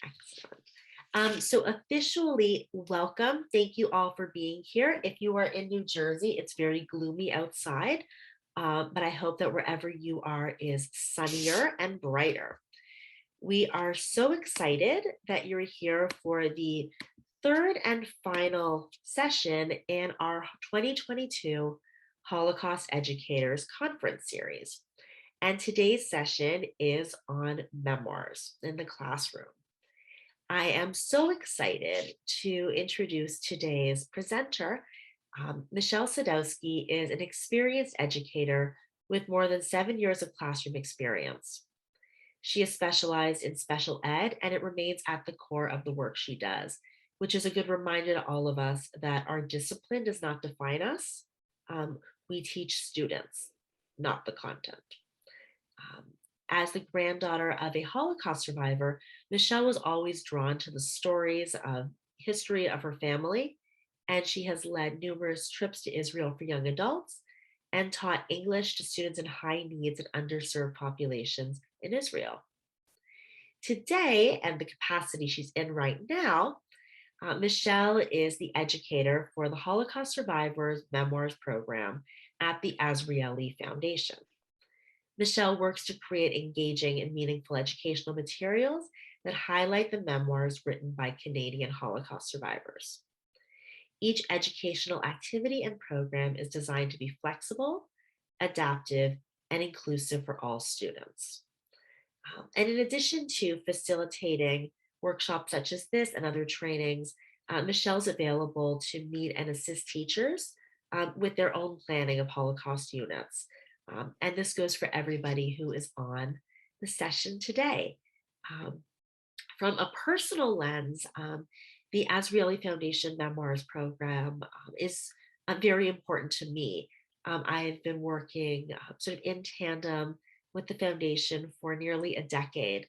Excellent. So officially welcome. Thank you all for being here. If you are in New Jersey, it's very gloomy outside, but I hope that wherever you are is sunnier and brighter. We are so excited that you're here for the third and final session in our 2022 Holocaust Educators Conference series. And today's session is on memoirs in the classroom. I am so excited to introduce today's presenter. Michelle Sadowski is an experienced educator with more than 7 years of classroom experience. She is specialized in special ed, and it remains at the core of the work she does, which is a good reminder to all of us that our discipline does not define us. We teach students, not the content. As the granddaughter of a Holocaust survivor, Michelle was always drawn to the stories of history of her family, and she has led numerous trips to Israel for young adults and taught English to students in high needs and underserved populations in Israel. Today, and the capacity she's in right now, Michelle is the educator for the Holocaust Survivors Memoirs program at the Azrieli Foundation. Michelle works to create engaging and meaningful educational materials that highlight the memoirs written by Canadian Holocaust survivors. Each educational activity and program is designed to be flexible, adaptive, and inclusive for all students. And in addition to facilitating workshops such as this and other trainings, Michelle's available to meet and assist teachers with their own planning of Holocaust units. And this goes for everybody who is on the session today. From a personal lens, the Azrieli Foundation Memoirs program is very important to me. I've been working sort of in tandem with the foundation for nearly a decade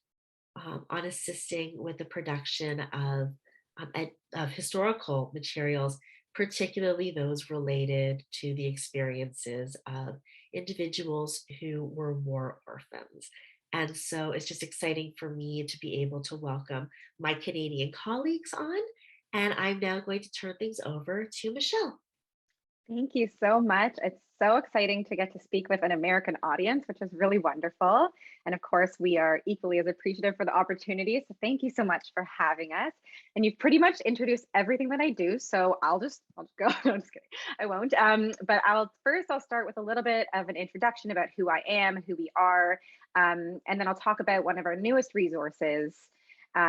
on assisting with the production of historical materials, particularly those related to the experiences of individuals who were war orphans. And so it's just exciting for me to be able to welcome my Canadian colleagues on. And I'm now going to turn things over to Michelle. Thank you so much. It's so exciting to get to speak with an American audience, which is really wonderful. And of course, we are equally as appreciative for the opportunity. So thank you so much for having us. And you've pretty much introduced everything that I do. So I'll just go. No, I'm just kidding. I won't. But I'll start with a little bit of an introduction about who I am, who we are. And then I'll talk about one of our newest resources,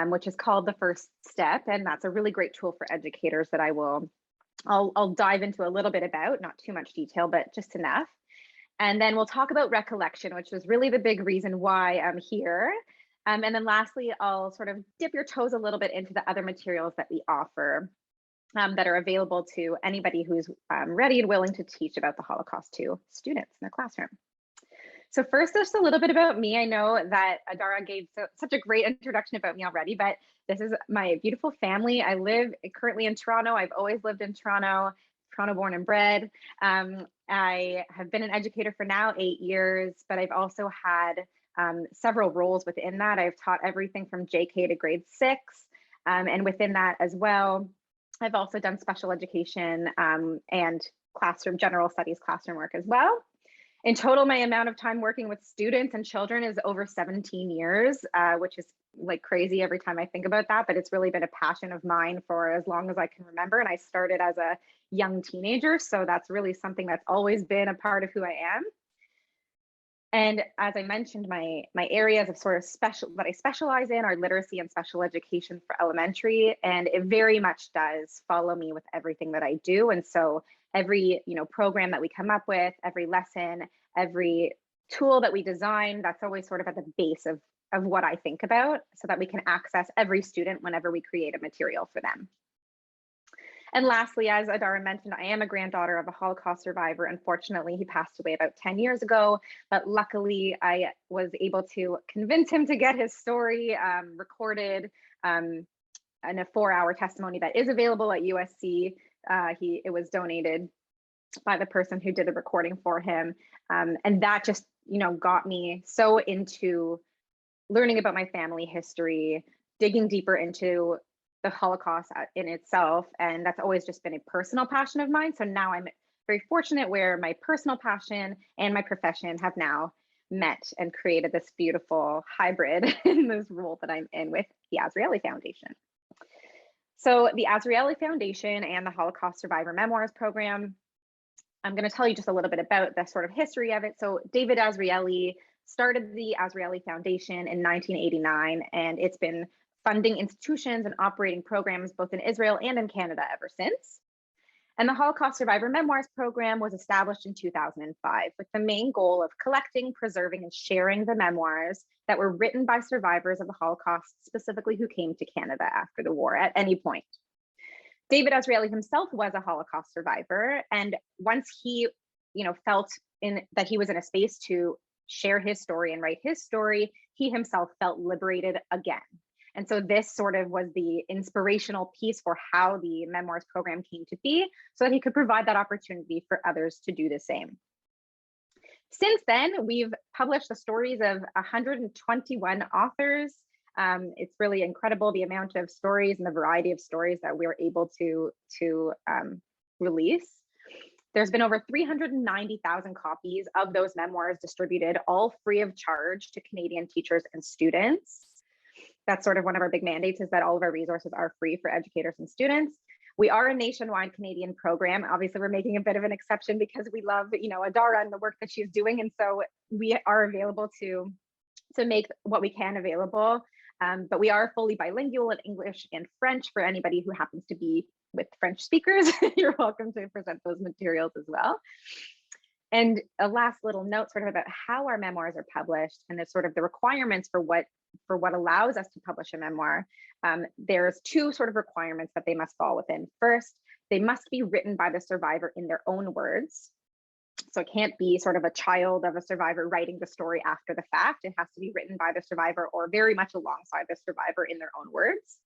which is called The First Step. And that's a really great tool for educators that I'll dive into a little bit about, not too much detail, but just enough. And then we'll talk about recollection, which was really the big reason why I'm here. And then lastly, I'll sort of dip your toes a little bit into the other materials that we offer that are available to anybody who's ready and willing to teach about the Holocaust to students in their classroom. So first, just a little bit about me. I know that Adara gave such a great introduction about me already, but this is my beautiful family. I live currently in Toronto. I've always lived in Toronto, born and bred. I have been an educator for now 8 years, but I've also had several roles within that. I've taught everything from JK to grade 6, and within that as well, I've also done special education and general studies classroom work as well. In total, my amount of time working with students and children is over 17 years, which is like crazy every time I think about that, but it's really been a passion of mine for as long as I can remember. And I started as a young teenager, so that's really something that's always been a part of who I am. And as I mentioned, my areas of sort of that I specialize in are literacy and special education for elementary, and it very much does follow me with everything that I do. And so every program that we come up with, every lesson, every tool that we design, that's always sort of at the base of what I think about, so that we can access every student whenever we create a material for them. And lastly, as Adara mentioned, I am a granddaughter of a Holocaust survivor. Unfortunately, he passed away about 10 years ago, but luckily I was able to convince him to get his story recorded in a 4-hour testimony that is available at USC. It was donated by the person who did the recording for him. And that just, got me so into learning about my family history, digging deeper into the Holocaust in itself. And that's always just been a personal passion of mine. So now I'm very fortunate where my personal passion and my profession have now met and created this beautiful hybrid in this role that I'm in with the Azrieli Foundation. So the Azrieli Foundation and the Holocaust Survivor Memoirs program, I'm going to tell you just a little bit about the sort of history of it. So David Azrieli started the Azrieli Foundation in 1989, and it's been funding institutions and operating programs both in Israel and in Canada ever since. And the Holocaust Survivor Memoirs program was established in 2005 with the main goal of collecting, preserving, and sharing the memoirs that were written by survivors of the Holocaust, specifically who came to Canada after the war at any point. David Azrieli himself was a Holocaust survivor, and once he, felt that he was in a space to share his story and write his story, he himself felt liberated again. And so this sort of was the inspirational piece for how the memoirs program came to be, so that he could provide that opportunity for others to do the same. Since then, we've published the stories of 121 authors. It's really incredible the amount of stories and the variety of stories that we were able to release. There's been over 390,000 copies of those memoirs distributed, all free of charge to Canadian teachers and students. That's sort of one of our big mandates, is that all of our resources are free for educators and students. We are a nationwide Canadian program. Obviously, we're making a bit of an exception because we love, Adara and the work that she's doing. And so we are available to make what we can available. But we are fully bilingual in English and French for anybody who happens to be with French speakers. You're welcome to present those materials as well. And a last little note sort of about how our memoirs are published and the sort of the requirements for what allows us to publish a memoir. There's two sort of requirements that they must fall within. First, they must be written by the survivor in their own words. So it can't be sort of a child of a survivor writing the story after the fact. It has to be written by the survivor or very much alongside the survivor in their own words.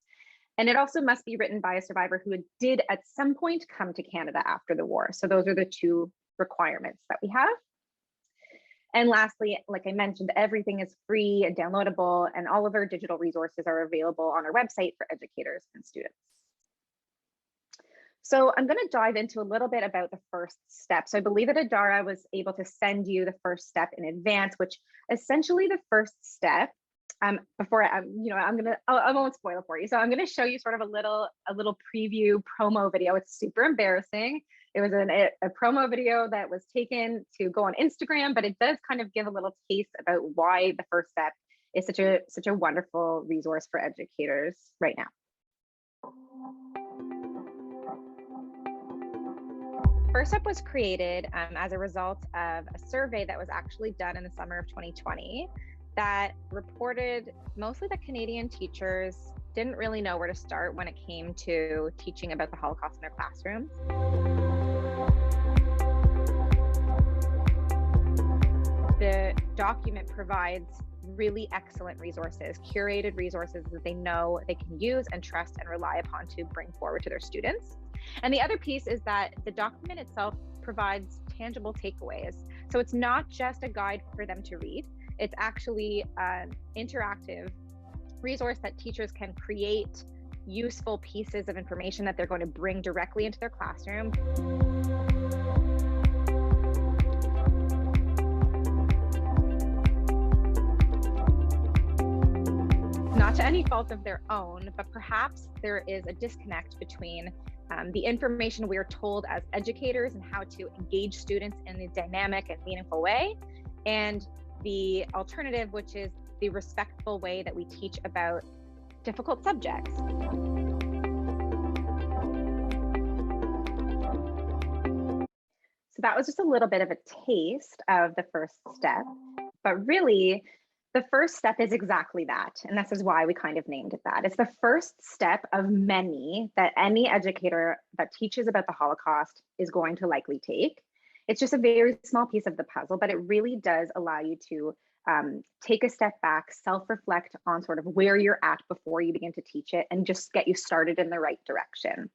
And it also must be written by a survivor who did at some point come to Canada after the war. So those are the two requirements that we have. And lastly, like I mentioned, everything is free and downloadable, and all of our digital resources are available on our website for educators and students. So I'm going to dive into a little bit about the first step. So I believe that Adara was able to send you the first step in advance, which essentially the first step, I won't spoil it for you. So I'm going to show you sort of a little preview promo video. It's super embarrassing. It was a promo video that was taken to go on Instagram, but it does kind of give a little taste about why the first step is such a wonderful resource for educators right now. First Step was created as a result of a survey that was actually done in the summer of 2020 that reported mostly that Canadian teachers didn't really know where to start when it came to teaching about the Holocaust in their classrooms. The document provides really excellent resources, curated resources that they know they can use and trust and rely upon to bring forward to their students. And the other piece is that the document itself provides tangible takeaways. So it's not just a guide for them to read, it's actually an interactive resource that teachers can create useful pieces of information that they're going to bring directly into their classroom. Not to any fault of their own, but perhaps there is a disconnect between the information we are told as educators and how to engage students in a dynamic and meaningful way, and the alternative, which is the respectful way that we teach about difficult subjects. So that was just a little bit of a taste of the first step, but really, the first step is exactly that. And this is why we kind of named it that. It's the first step of many that any educator that teaches about the Holocaust is going to likely take. It's just a very small piece of the puzzle, but it really does allow you to take a step back, self-reflect on sort of where you're at before you begin to teach it, and just get you started in the right direction.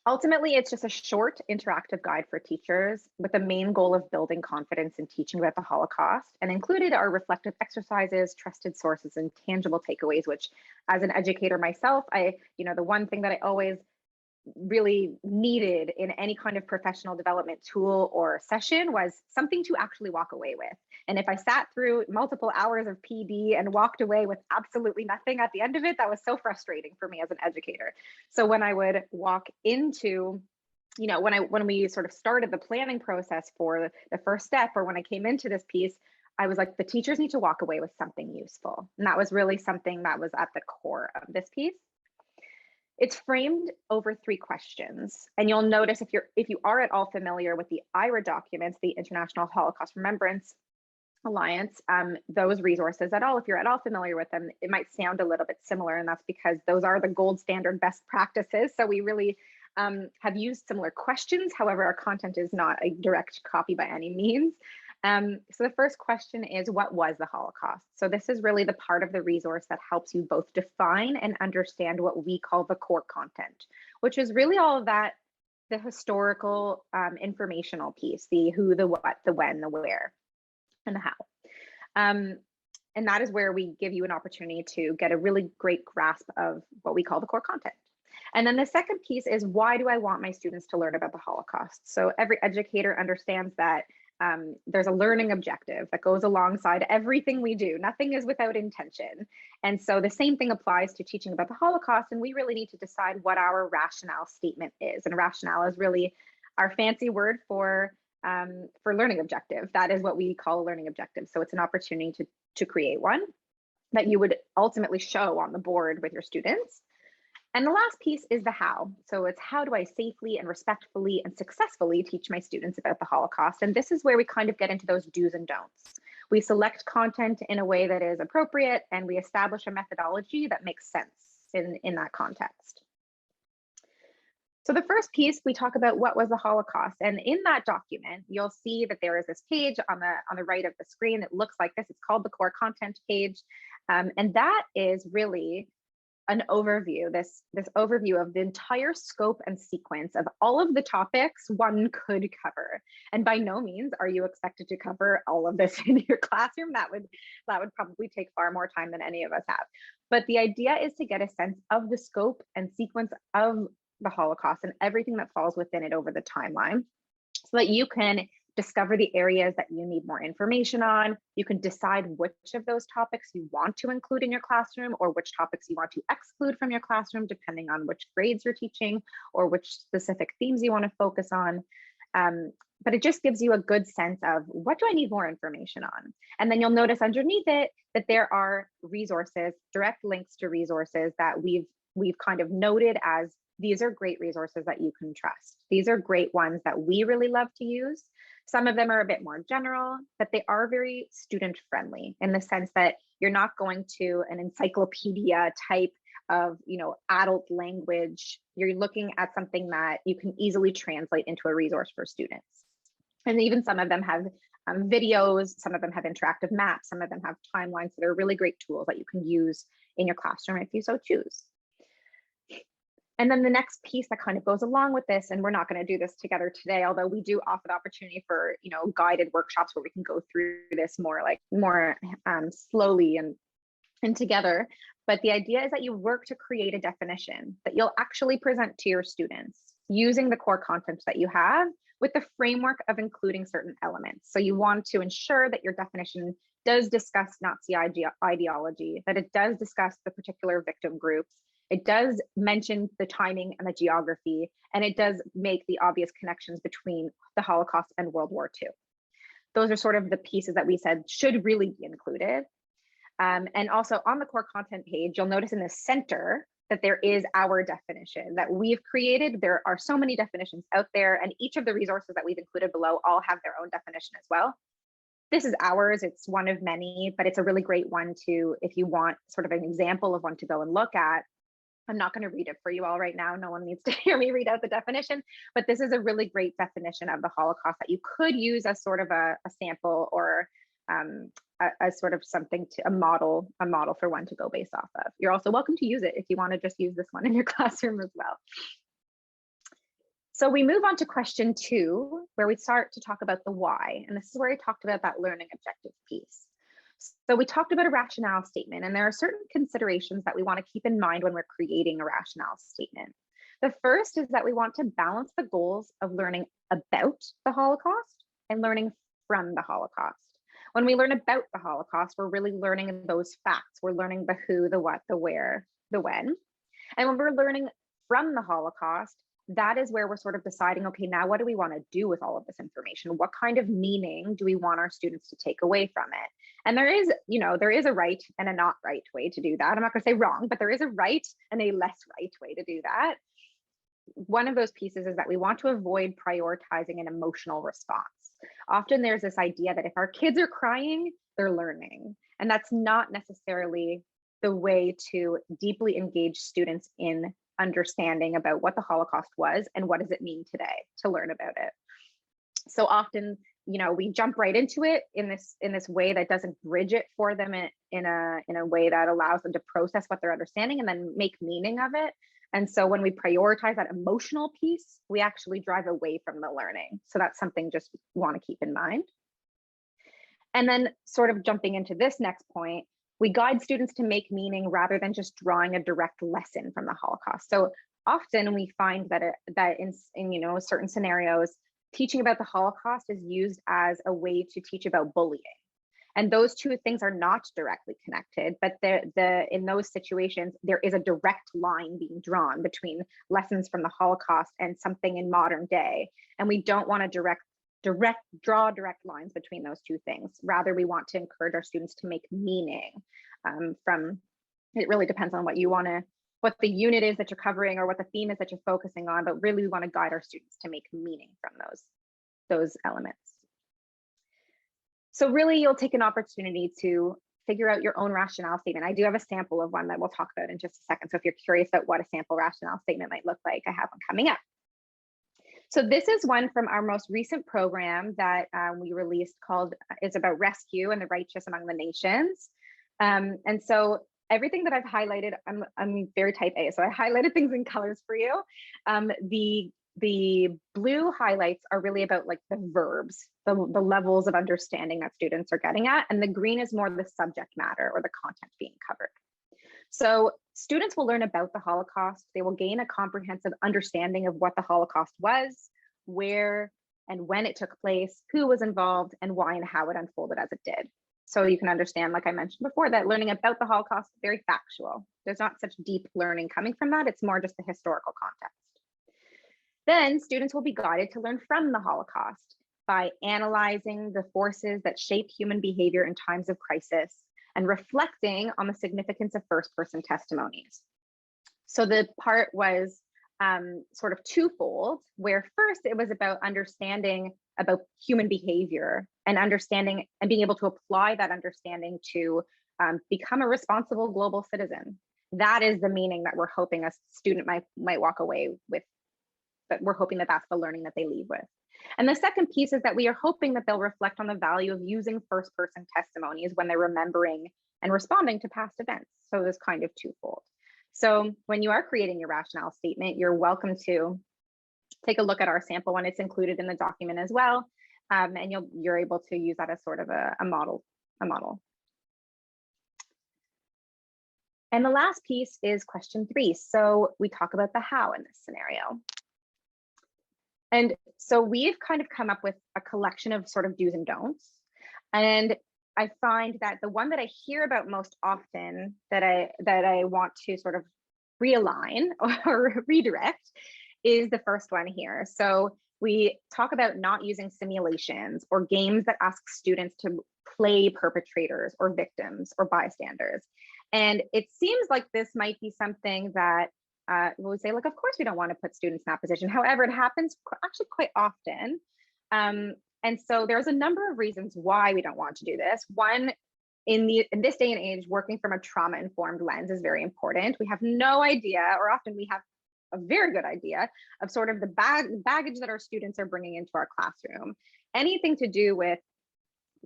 Ultimately, it's just a short interactive guide for teachers with the main goal of building confidence in teaching about the Holocaust, and included are reflective exercises, trusted sources, and tangible takeaways, which as an educator myself, the one thing that I always really needed in any kind of professional development tool or session was something to actually walk away with. And if I sat through multiple hours of PD and walked away with absolutely nothing at the end of it, that was so frustrating for me as an educator. So when I would walk into, when we sort of started the planning process for the first step, or when I came into this piece, I was like, the teachers need to walk away with something useful. And that was really something that was at the core of this piece. It's framed over 3 questions, and you'll notice if you are at all familiar with the IRA documents, the International Holocaust Remembrance Alliance, those resources at all, if you're at all familiar with them, it might sound a little bit similar, and that's because those are the gold standard best practices. So we really have used similar questions. However, our content is not a direct copy by any means. So the first question is, what was the Holocaust? So this is really the part of the resource that helps you both define and understand what we call the core content, which is really all of that, the historical informational piece, the who, the what, the when, the where, and the how. And that is where we give you an opportunity to get a really great grasp of what we call the core content. And then the second piece is, why do I want my students to learn about the Holocaust? So every educator understands that there's a learning objective that goes alongside everything we do. Nothing is without intention. And so the same thing applies to teaching about the Holocaust, and we really need to decide what our rationale statement is. And rationale is really our fancy word for learning objective. That is what we call a learning objective. So it's an opportunity to create one that you would ultimately show on the board with your students. And the last piece is the how. So it's, how do I safely and respectfully and successfully teach my students about the Holocaust? And this is where we kind of get into those do's and don'ts. We select content in a way that is appropriate, and we establish a methodology that makes sense in that context. So the first piece, we talk about what was the Holocaust. And in that document, you'll see that there is this page on the right of the screen. It looks like this. It's called the core content page. And that is really an overview, this overview of the entire scope and sequence of all of the topics one could cover. And by no means are you expected to cover all of this in your classroom. That would probably take far more time than any of us have. But the idea is to get a sense of the scope and sequence of the Holocaust and everything that falls within it over the timeline, so that you can discover the areas that you need more information on. You can decide which of those topics you want to include in your classroom, or which topics you want to exclude from your classroom, depending on which grades you're teaching or which specific themes you want to focus on. But it just gives you a good sense of, what do I need more information on? And then you'll notice underneath it that there are resources, direct links to resources that we've kind of noted as, these are great resources that you can trust. These are great ones that we really love to use. Some of them are a bit more general, but they are very student friendly in the sense that you're not going to an encyclopedia type of, adult language. You're looking at something that you can easily translate into a resource for students. And even some of them have videos, some of them have interactive maps, some of them have timelines that are really great tools that you can use in your classroom if you so choose. And then the next piece that kind of goes along with this, and we're not going to do this together today, although we do offer the opportunity for, guided workshops where we can go through this more slowly and together. But the idea is that you work to create a definition that you'll actually present to your students using the core content that you have, with the framework of including certain elements. So you want to ensure that your definition does discuss Nazi ideology, that it does discuss the particular victim groups, it does mention the timing and the geography, and it does make the obvious connections between the Holocaust and World War II. Those are sort of the pieces that we said should really be included. And also on the core content page, you'll notice in the center that there is our definition that we've created. There are so many definitions out there, and each of the resources that we've included below all have their own definition as well. This is ours, it's one of many, but it's a really great one to, if you want sort of an example of one to go and look at. I'm not going to read it for you all right now. No one needs to hear me read out the definition, but this is a really great definition of the Holocaust that you could use as sort of a sample, or as sort of something to a model for one to go based off of. You're also welcome to use it if you want to just use this one in your classroom as well. So we move on to question 2, where we start to talk about the why. And this is where I talked about that learning objective piece. So we talked about a rationale statement, and there are certain considerations that we want to keep in mind when we're creating a rationale statement. The first is that we want to balance the goals of learning about the Holocaust and learning from the Holocaust. When we learn about the Holocaust, we're really learning those facts. We're learning the who, the what, the where, the when. And when we're learning from the Holocaust, that is where we're sort of deciding, okay, now what do we want to do with all of this information? What kind of meaning do we want our students to take away from it? And there is, there is a right and a not right way to do that. I'm not going to say wrong, but there is a right and a less right way to do that. One of those pieces is that we want to avoid prioritizing an emotional response. Often there's this idea that if our kids are crying, they're learning. And that's not necessarily the way to deeply engage students in understanding about what the Holocaust was and what does it mean today to learn about it. So often, we jump right into it in this way that doesn't bridge it for them in a way that allows them to process what they're understanding and then make meaning of it. And so when we prioritize that emotional piece, we actually drive away from the learning. So that's something just want to keep in mind. And then sort of jumping into this next point, we guide students to make meaning rather than just drawing a direct lesson from the Holocaust. So often we find that in certain scenarios, teaching about the Holocaust is used as a way to teach about bullying. And those two things are not directly connected, but in those situations, there is a direct line being drawn between lessons from the Holocaust and something in modern day. And we don't want to draw direct lines between those two things. Rather, we want to encourage our students to make meaning from, it really depends on what the unit is that you're covering or what the theme is that you're focusing on, but really we want to guide our students to make meaning from those elements. So really you'll take an opportunity to figure out your own rationale statement. I do have a sample of one that we'll talk about in just a second. So if you're curious about what a sample rationale statement might look like, I have one coming up. So this is one from our most recent program that we released called, is about rescue and the righteous among the nations. And so everything that I've highlighted, I'm very type A, so I highlighted things in colors for you. The blue highlights are really about like the verbs, the levels of understanding that students are getting at, and the green is more the subject matter or the content being covered. So students will learn about the Holocaust. They will gain a comprehensive understanding of what the Holocaust was, where and when it took place, who was involved, and why and how it unfolded as it did. So you can understand, like I mentioned before, that learning about the Holocaust is very factual. There's not such deep learning coming from that. It's more just the historical context. Then students will be guided to learn from the Holocaust by analyzing the forces that shape human behavior in times of crisis and reflecting on the significance of first-person testimonies. So the part was sort of twofold, where first it was about understanding about human behavior and understanding and being able to apply that understanding to become a responsible global citizen. That is the meaning that we're hoping a student might walk away with, but we're hoping that that's the learning that they leave with. And the second piece is that we are hoping that they'll reflect on the value of using first-person testimonies when they're remembering and responding to past events. So it was kind of twofold. So when you are creating your rationale statement, you're welcome to take a look at our sample one. It's included in the document as well. And you're able to use that as sort of a model. And the last piece is question 3. So we talk about the how in this scenario. And so we've kind of come up with a collection of sort of do's and don'ts. And I find that the one that I hear about most often that I want to sort of realign or redirect is the first one here. So we talk about not using simulations or games that ask students to play perpetrators or victims or bystanders. And it seems like this might be something that we'll say, like, of course we don't want to put students in that position. However, it happens actually quite often. And so there's a number of reasons why we don't want to do this. One, in this day and age, working from a trauma-informed lens is very important. We have no idea, or often we have a very good idea of sort of the baggage that our students are bringing into our classroom. Anything to do with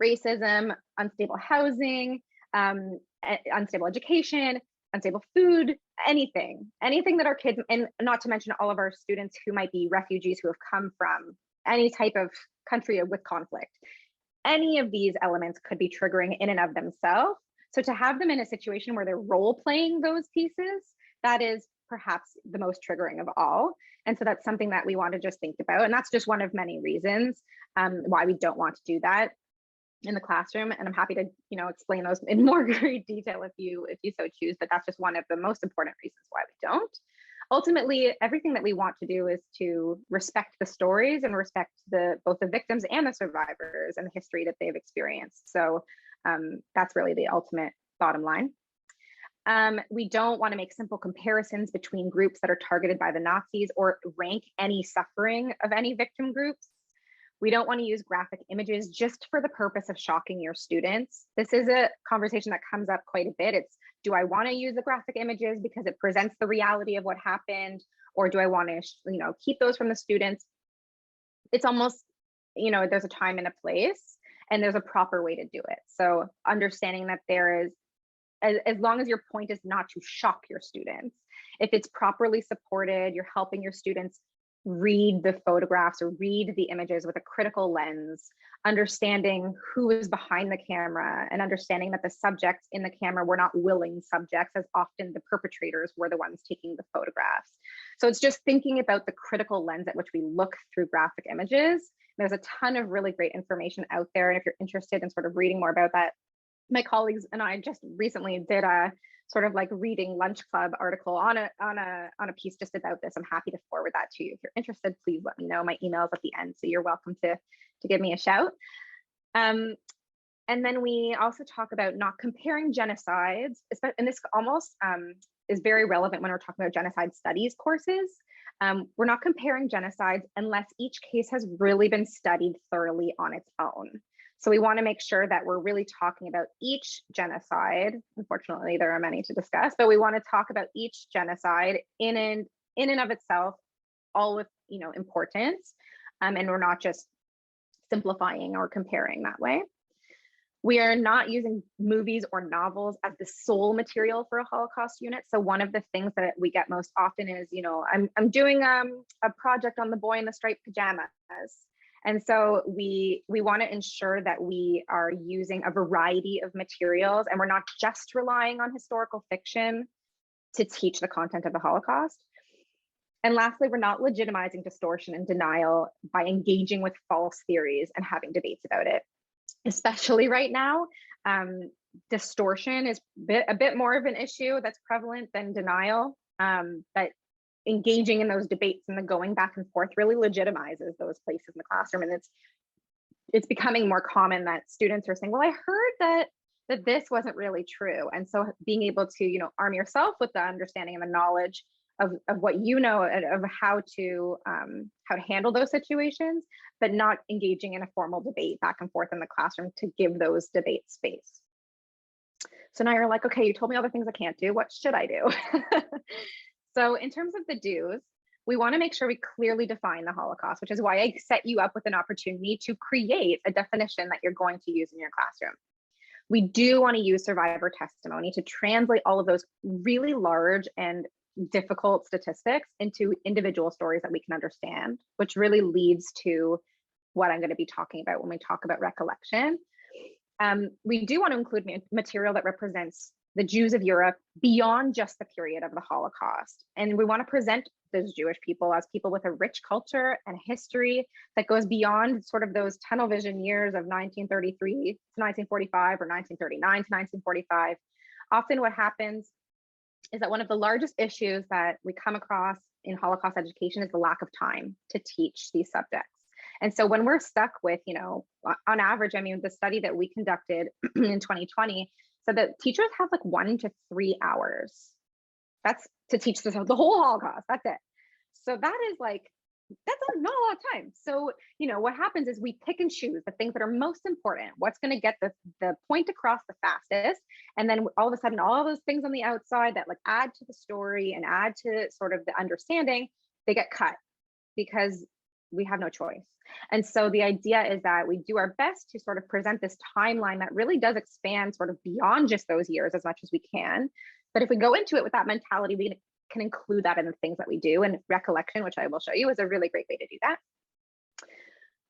racism, unstable housing, unstable education, unstable food, anything that our kids, and not to mention all of our students who might be refugees who have come from any type of country with conflict. Any of these elements could be triggering in and of themselves. So to have them in a situation where they're role playing those pieces, that is perhaps the most triggering of all. And so that's something that we want to just think about. And that's just one of many reasons why we don't want to do that in the classroom. And I'm happy to, explain those in more great detail if you so choose, but that's just one of the most important reasons why we don't. Ultimately, everything that we want to do is to respect the stories and respect both the victims and the survivors and the history that they've experienced. So that's really the ultimate bottom line. We don't want to make simple comparisons between groups that are targeted by the Nazis or rank any suffering of any victim groups. We don't want to use graphic images just for the purpose of shocking your students. This is a conversation that comes up quite a bit. It's, do I want to use the graphic images because it presents the reality of what happened? Or do I want to, keep those from the students? It's almost, there's a time and a place, and there's a proper way to do it. So understanding that there is, as long as your point is not to shock your students, if it's properly supported, you're helping your students read the photographs or read the images with a critical lens, understanding who is behind the camera and understanding that the subjects in the camera were not willing subjects, as often the perpetrators were the ones taking the photographs. So it's just thinking about the critical lens at which we look through graphic images. There's a ton of really great information out there. And if you're interested in sort of reading more about that, my colleagues and I just recently did a sort of like reading lunch club article on a piece just about this. I'm happy to forward that to you. If you're interested, please let me know. My email is at the end, so you're welcome to give me a shout. And then we also talk about not comparing genocides, and this almost is very relevant when we're talking about genocide studies courses. We're not comparing genocides unless each case has really been studied thoroughly on its own. So we want to make sure that we're really talking about each genocide. Unfortunately, there are many to discuss, but we want to talk about each genocide in and of itself, all with importance, and we're not just simplifying or comparing that way. We are not using movies or novels as the sole material for a Holocaust unit. So one of the things that we get most often is, I'm doing a project on the boy in the striped pajamas. And so we want to ensure that we are using a variety of materials, and we're not just relying on historical fiction to teach the content of the Holocaust. And lastly, we're not legitimizing distortion and denial by engaging with false theories and having debates about it. Especially right now, distortion is a bit more of an issue that's prevalent than denial, but engaging in those debates and the going back and forth really legitimizes those places in the classroom. And it's becoming more common that students are saying, well, I heard that this wasn't really true. And so being able to, arm yourself with the understanding and the knowledge of what of how to handle those situations, but not engaging in a formal debate back and forth in the classroom to give those debates space. So now you're like, okay, you told me all the things I can't do. What should I do? So in terms of the do's, we want to make sure we clearly define the Holocaust, which is why I set you up with an opportunity to create a definition that you're going to use in your classroom. We do want to use survivor testimony to translate all of those really large and difficult statistics into individual stories that we can understand, which really leads to what I'm going to be talking about when we talk about recollection. We do want to include material that represents the Jews of Europe beyond just the period of the Holocaust. And we want to present those Jewish people as people with a rich culture and history that goes beyond sort of those tunnel vision years of 1933 to 1945 or 1939 to 1945. Often what happens is that one of the largest issues that we come across in Holocaust education is the lack of time to teach these subjects. And so when we're stuck with, on average, the study that we conducted in 2020 said that teachers have like 1 to 3 hours. That's to teach the whole Holocaust. That's it. So that's not a lot of time. So, what happens is we pick and choose the things that are most important, what's going to get the point across the fastest. And then all of a sudden, all those things on the outside that like add to the story and add to sort of the understanding, they get cut because we have no choice. And so the idea is that we do our best to sort of present this timeline that really does expand sort of beyond just those years as much as we can. But if we go into it with that mentality, we can include that in the things that we do. And recollection, which I will show you, is a really great way to do that.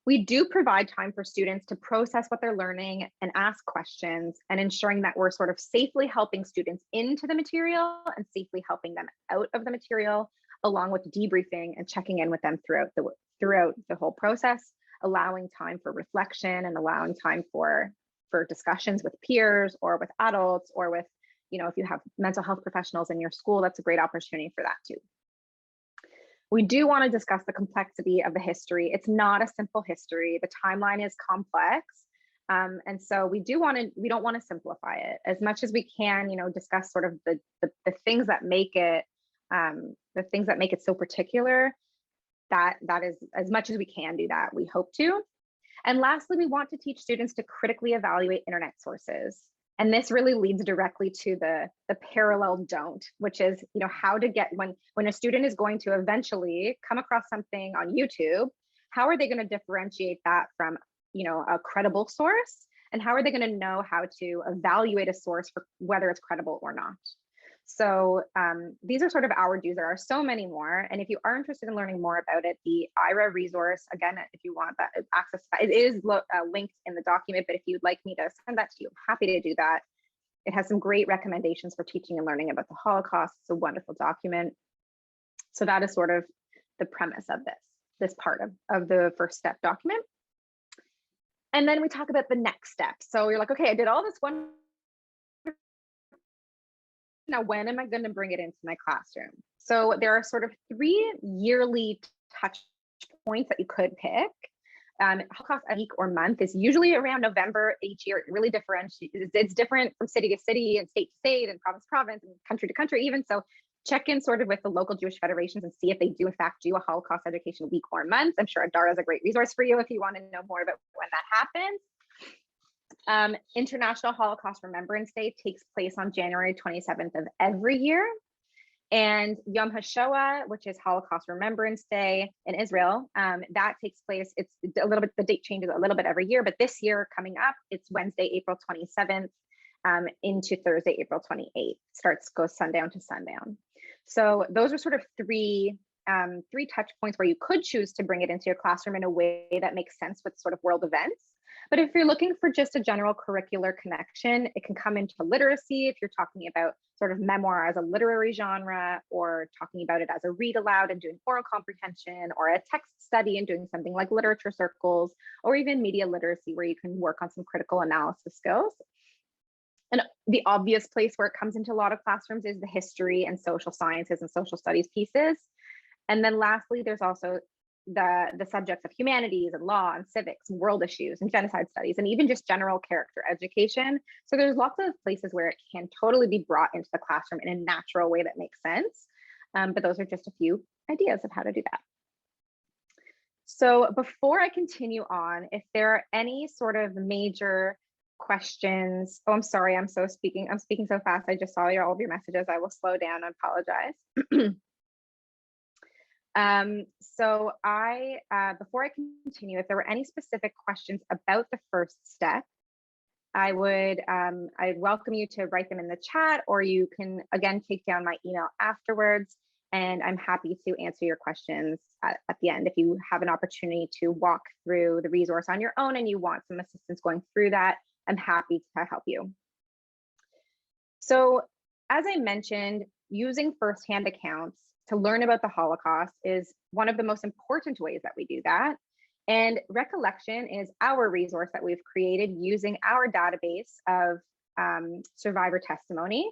We do provide time for students to process what they're learning and ask questions, and ensuring that we're sort of safely helping students into the material and safely helping them out of the material, along with debriefing and checking in with them throughout the whole process, allowing time for reflection and allowing time for discussions with peers or with adults, or with, if you have mental health professionals in your school, that's a great opportunity for that too. We do want to discuss the complexity of the history. It's not a simple history. The timeline is complex. And so we don't want to simplify it as much as we can, discuss sort of the things that make it, so particular. That is as much as we can do that, we hope to. And lastly, we want to teach students to critically evaluate internet sources. And this really leads directly to the parallel don't, which is, how to get, when a student is going to eventually come across something on YouTube, how are they going to differentiate that from, a credible source? And how are they going to know how to evaluate a source for whether it's credible or not? So these are sort of our dues. There are so many more. And if you are interested in learning more about it, the IRA resource, again, if you want that access, it is linked in the document, but if you'd like me to send that to you, I'm happy to do that. It has some great recommendations for teaching and learning about the Holocaust. It's a wonderful document. So that is sort of the premise of this part of the first step document. And then we talk about the next step. So you're like, okay, I did all this one. Now, when am I going to bring it into my classroom? So there are sort of 3 yearly touch points that you could pick. Holocaust week or month is usually around November each year. It really differentiates. It's different from city to city and state to state and province to province and country to country even. So check in sort of with the local Jewish federations and see if they do in fact do a Holocaust education week or month. I'm sure Adara is a great resource for you if you want to know more about when that happens. International Holocaust Remembrance Day takes place on January 27th of every year. And Yom HaShoah, which is Holocaust Remembrance Day in Israel, that takes place, it's a little bit, the date changes a little bit every year, but this year coming up, it's Wednesday, April 27th into Thursday, April 28th. Goes sundown to sundown. So those are sort of three touch points where you could choose to bring it into your classroom in a way that makes sense with sort of world events. But if you're looking for just a general curricular connection, it can come into literacy if you're talking about sort of memoir as a literary genre, or talking about it as a read aloud and doing oral comprehension, or a text study and doing something like literature circles, or even media literacy where you can work on some critical analysis skills. And the obvious place where it comes into a lot of classrooms is the history and social sciences and social studies pieces. And then lastly, there's also the subjects of humanities and law and civics and world issues and genocide studies, and even just general character education. So there's lots of places where it can totally be brought into the classroom in a natural way that makes sense. But those are just a few ideas of how to do that. So before I continue on, if there are any sort of major questions, I'm sorry, I'm speaking so fast. I just saw all of your messages. I will slow down, I apologize. So before I continue, if there were any specific questions about the first step, I'd welcome you to write them in the chat, or you can again take down my email afterwards, and I'm happy to answer your questions at the end. If you have an opportunity to walk through the resource on your own and you want some assistance going through that, I'm happy to help you. So as I mentioned, using firsthand accounts to learn about the Holocaust is one of the most important ways that we do that. And Recollection is our resource that we've created using our database of survivor testimony.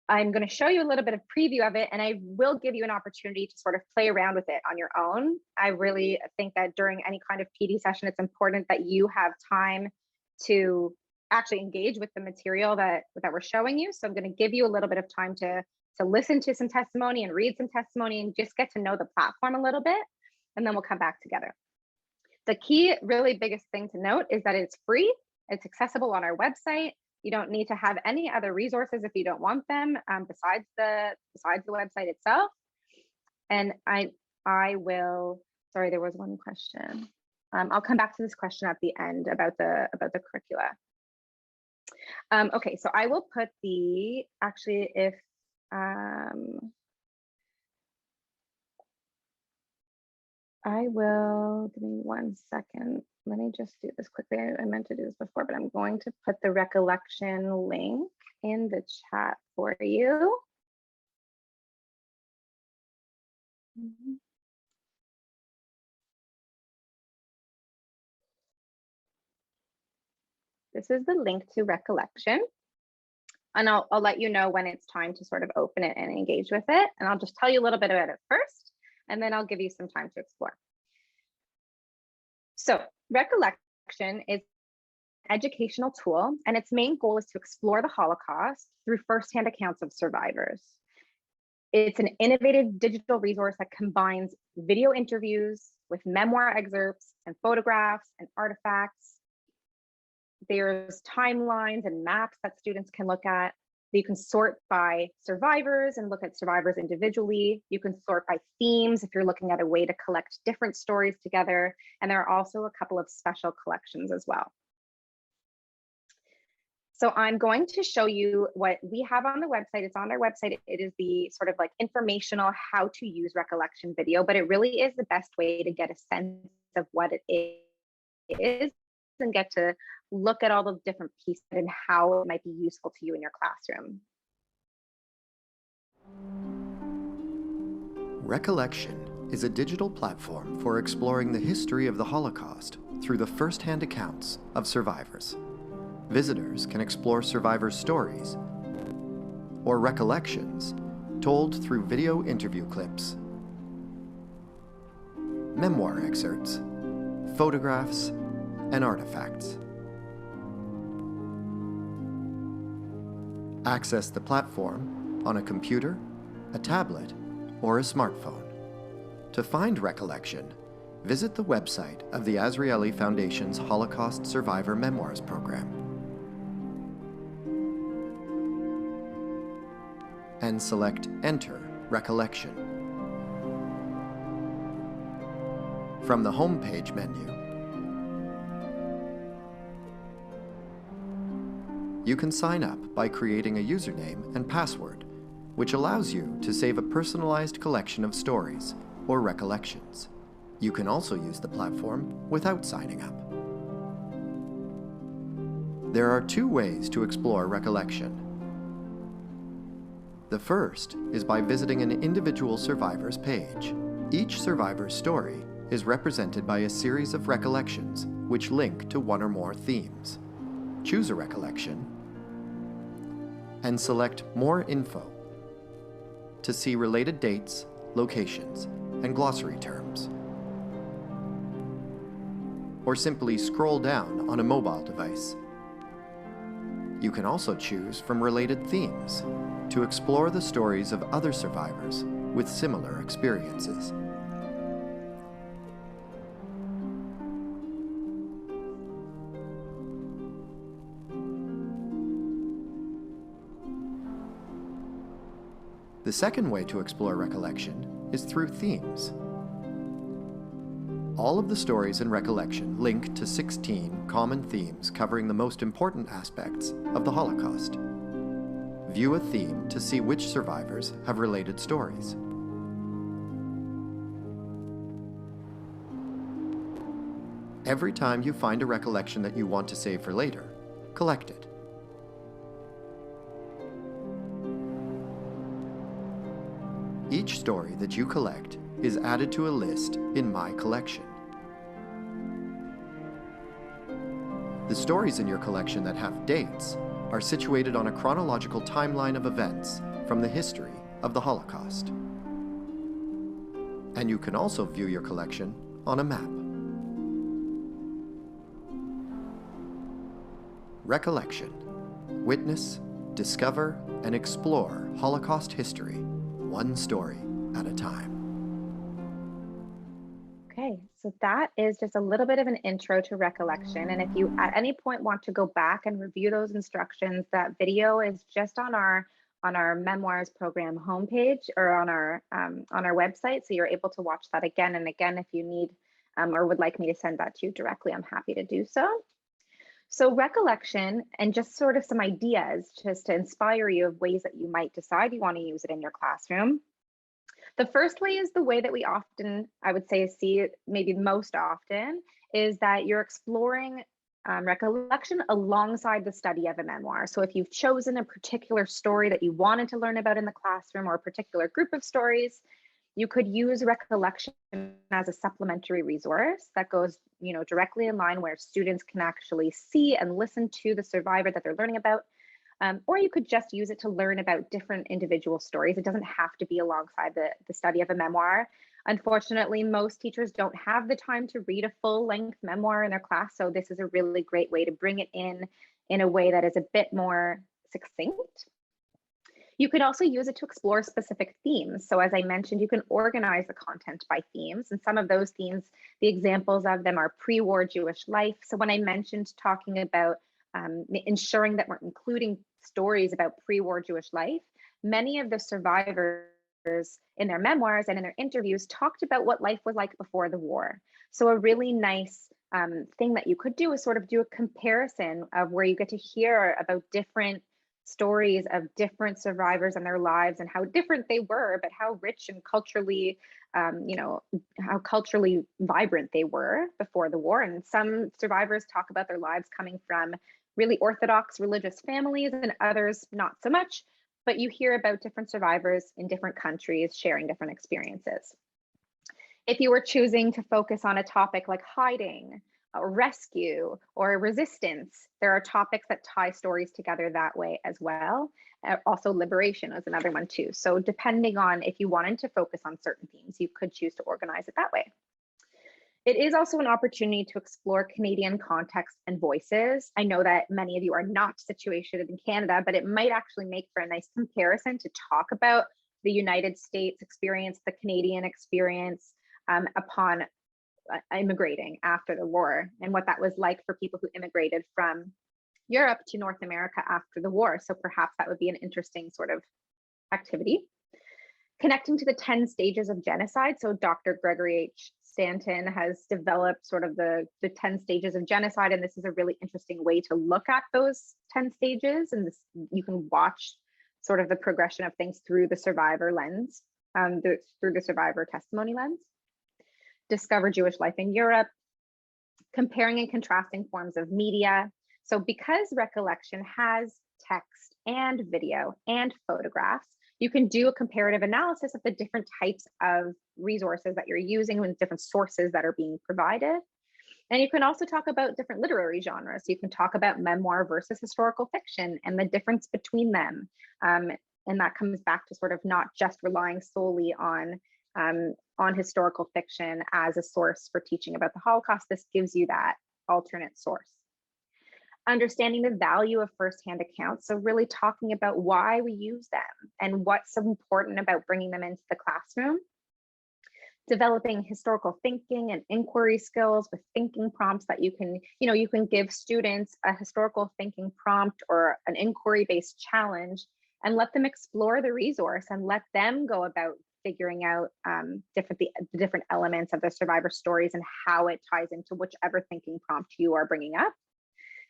I'm going to show you a little bit of preview of it, and I will give you an opportunity to sort of play around with it on your own. I really think that during any kind of PD session, it's important that you have time to actually engage with the material that we're showing you. So I'm going to give you a little bit of time to listen to some testimony and read some testimony and just get to know the platform a little bit, and then we'll come back together. The key, really biggest thing to note is that it's free. It's accessible on our website. You don't need to have any other resources if you don't want them besides the website itself. And I will Sorry, there was one question. I'll come back to this question at the end about the curricula. Okay, so I will put the, actually, if I will, give me 1 second. Let me just do this quickly. I meant to do this before, but I'm going to put the recollection link in the chat for you. This is the link to recollection. And I'll let you know when it's time to sort of open it and engage with it. And I'll just tell you a little bit about it first, and then I'll give you some time to explore. So recollection is an educational tool, and its main goal is to explore the Holocaust through firsthand accounts of survivors. It's an innovative digital resource that combines video interviews with memoir excerpts and photographs and artifacts. There's timelines and maps that students can look at. You can sort by survivors and look at survivors individually. You can sort by themes if you're looking at a way to collect different stories together. And there are also a couple of special collections as well. So I'm going to show you what we have on the website. It's on our website. It is the sort of like informational how to use recollection video, but it really is the best way to get a sense of what it is and get to look at all the different pieces and how it might be useful to you in your classroom. Recollection is a digital platform for exploring the history of the Holocaust through the first-hand accounts of survivors. Visitors can explore survivors' stories or recollections told through video interview clips, memoir excerpts, photographs, and artifacts. Access the platform on a computer, a tablet, or a smartphone. To find recollection, visit the website of the Azrieli Foundation's Holocaust Survivor Memoirs program and select Enter Recollection. From the homepage menu, you can sign up by creating a username and password, which allows you to save a personalized collection of stories or recollections. You can also use the platform without signing up. There are two ways to explore recollection. The first is by visiting an individual survivor's page. Each survivor's story is represented by a series of recollections which link to one or more themes. Choose a recollection and select More Info to see related dates, locations, and glossary terms. Or simply scroll down on a mobile device. You can also choose from related themes to explore the stories of other survivors with similar experiences. The second way to explore recollection is through themes. All of the stories in recollection link to 16 common themes covering the most important aspects of the Holocaust. View a theme to see which survivors have related stories. Every time you find a recollection that you want to save for later, collect it. Each story that you collect is added to a list in My Collection. The stories in your collection that have dates are situated on a chronological timeline of events from the history of the Holocaust. And you can also view your collection on a map. Recollection. Witness, discover, and explore Holocaust history, one story at a time. Okay, so that is just a little bit of an intro to recollection. And if you at any point want to go back and review those instructions, that video is just on our on our memoirs program homepage or on our website. So you're able to watch that again and again if you need or would like me to send that to you directly. I'm happy to do so. So recollection, and just sort of some ideas just to inspire you of ways that you might decide you want to use it in your classroom. The first way is the way that we often, I would say, see it maybe most often, is that you're exploring recollection alongside the study of a memoir. So if you've chosen a particular story that you wanted to learn about in the classroom or a particular group of stories, you could use recollection as a supplementary resource that goes, directly in line where students can actually see and listen to the survivor that they're learning about. Or you could just use it to learn about different individual stories. It doesn't have to be alongside the study of a memoir. Unfortunately, most teachers don't have the time to read a full-length memoir in their class, so this is a really great way to bring it in a way that is a bit more succinct. You could also use it to explore specific themes. So as I mentioned, you can organize the content by themes, and some of those themes, the examples of them are pre-war Jewish life. So when I mentioned talking about ensuring that we're including stories about pre-war Jewish life, many of the survivors in their memoirs and in their interviews talked about what life was like before the war. So a really nice thing that you could do is sort of do a comparison of where you get to hear about different stories of different survivors and their lives and how different they were, but how rich and culturally, how culturally vibrant they were before the war. And some survivors talk about their lives coming from really Orthodox religious families and others not so much, but you hear about different survivors in different countries sharing different experiences. If you were choosing to focus on a topic like hiding, or rescue, or resistance, there are topics that tie stories together that way as well. Also liberation is another one too. So depending on if you wanted to focus on certain themes, you could choose to organize it that way. It is also an opportunity to explore Canadian context and voices. I know that many of you are not situated in Canada, but it might actually make for a nice comparison to talk about the United States experience, the Canadian experience upon immigrating after the war, and what that was like for people who immigrated from Europe to North America after the war. So perhaps that would be an interesting sort of activity. Connecting to the 10 stages of genocide. So Dr. Gregory H. Stanton has developed sort of the 10 stages of genocide, and this is a really interesting way to look at those 10 stages. And this, you can watch sort of the progression of things through the survivor lens, through the survivor testimony lens. Discover Jewish life in Europe, comparing and contrasting forms of media. So because recollection has text and video and photographs, you can do a comparative analysis of the different types of resources that you're using and different sources that are being provided. And you can also talk about different literary genres. You can talk about memoir versus historical fiction and the difference between them. And that comes back to sort of not just relying solely on historical fiction as a source for teaching about the Holocaust. This gives you that alternate source. Understanding the value of firsthand accounts. So really talking about why we use them and what's so important about bringing them into the classroom. Developing historical thinking and inquiry skills with thinking prompts that you can give students a historical thinking prompt or an inquiry-based challenge and let them explore the resource and let them go about figuring out the different elements of the survivor stories and how it ties into whichever thinking prompt you are bringing up.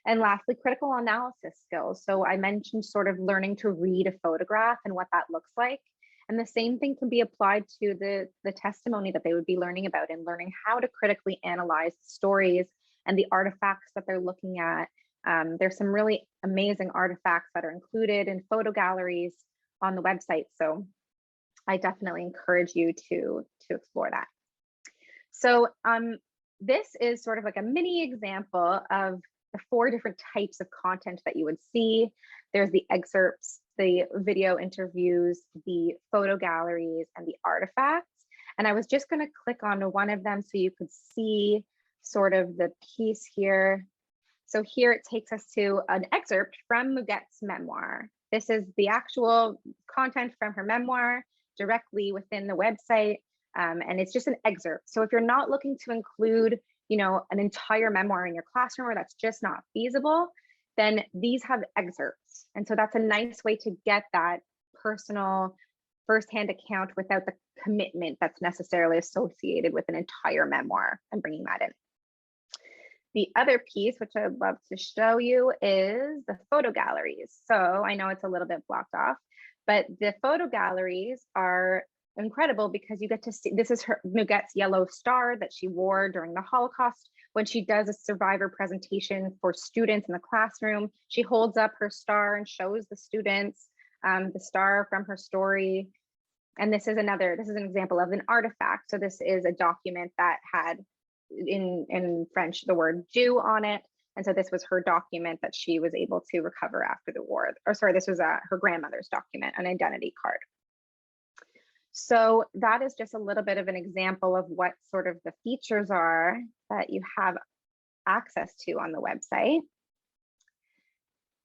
And lastly, critical analysis skills. So I mentioned sort of learning to read a photograph and what that looks like. And the same thing can be applied to the testimony that they would be learning about and learning how to critically analyze stories and the artifacts that they're looking at. There's some really amazing artifacts that are included in photo galleries on the website. So I definitely encourage you to explore that. So this is sort of like a mini example of the 4 different types of content that you would see. There's the excerpts, the video interviews, the photo galleries, and the artifacts. And I was just going to click on one of them so you could see sort of the piece here. So here it takes us to an excerpt from Mugette's memoir. This is the actual content from her memoir directly within the website. And it's just an excerpt. So if you're not looking to include, an entire memoir in your classroom, or that's just not feasible, then these have excerpts. And so that's a nice way to get that personal firsthand account without the commitment that's necessarily associated with an entire memoir and bringing that in. The other piece, which I'd love to show you, is the photo galleries. So I know it's a little bit blocked off, but the photo galleries are incredible because you get to see, this is her Mugette's yellow star that she wore during the Holocaust. When she does a survivor presentation for students in the classroom, she holds up her star and shows the students the star from her story. And this is an example of an artifact. So this is a document that had in French the word Jew on it. And so this was her document that she was able to recover after the war. Or sorry, this was her grandmother's document, an identity card. So that is just a little bit of an example of what sort of the features are that you have access to on the website.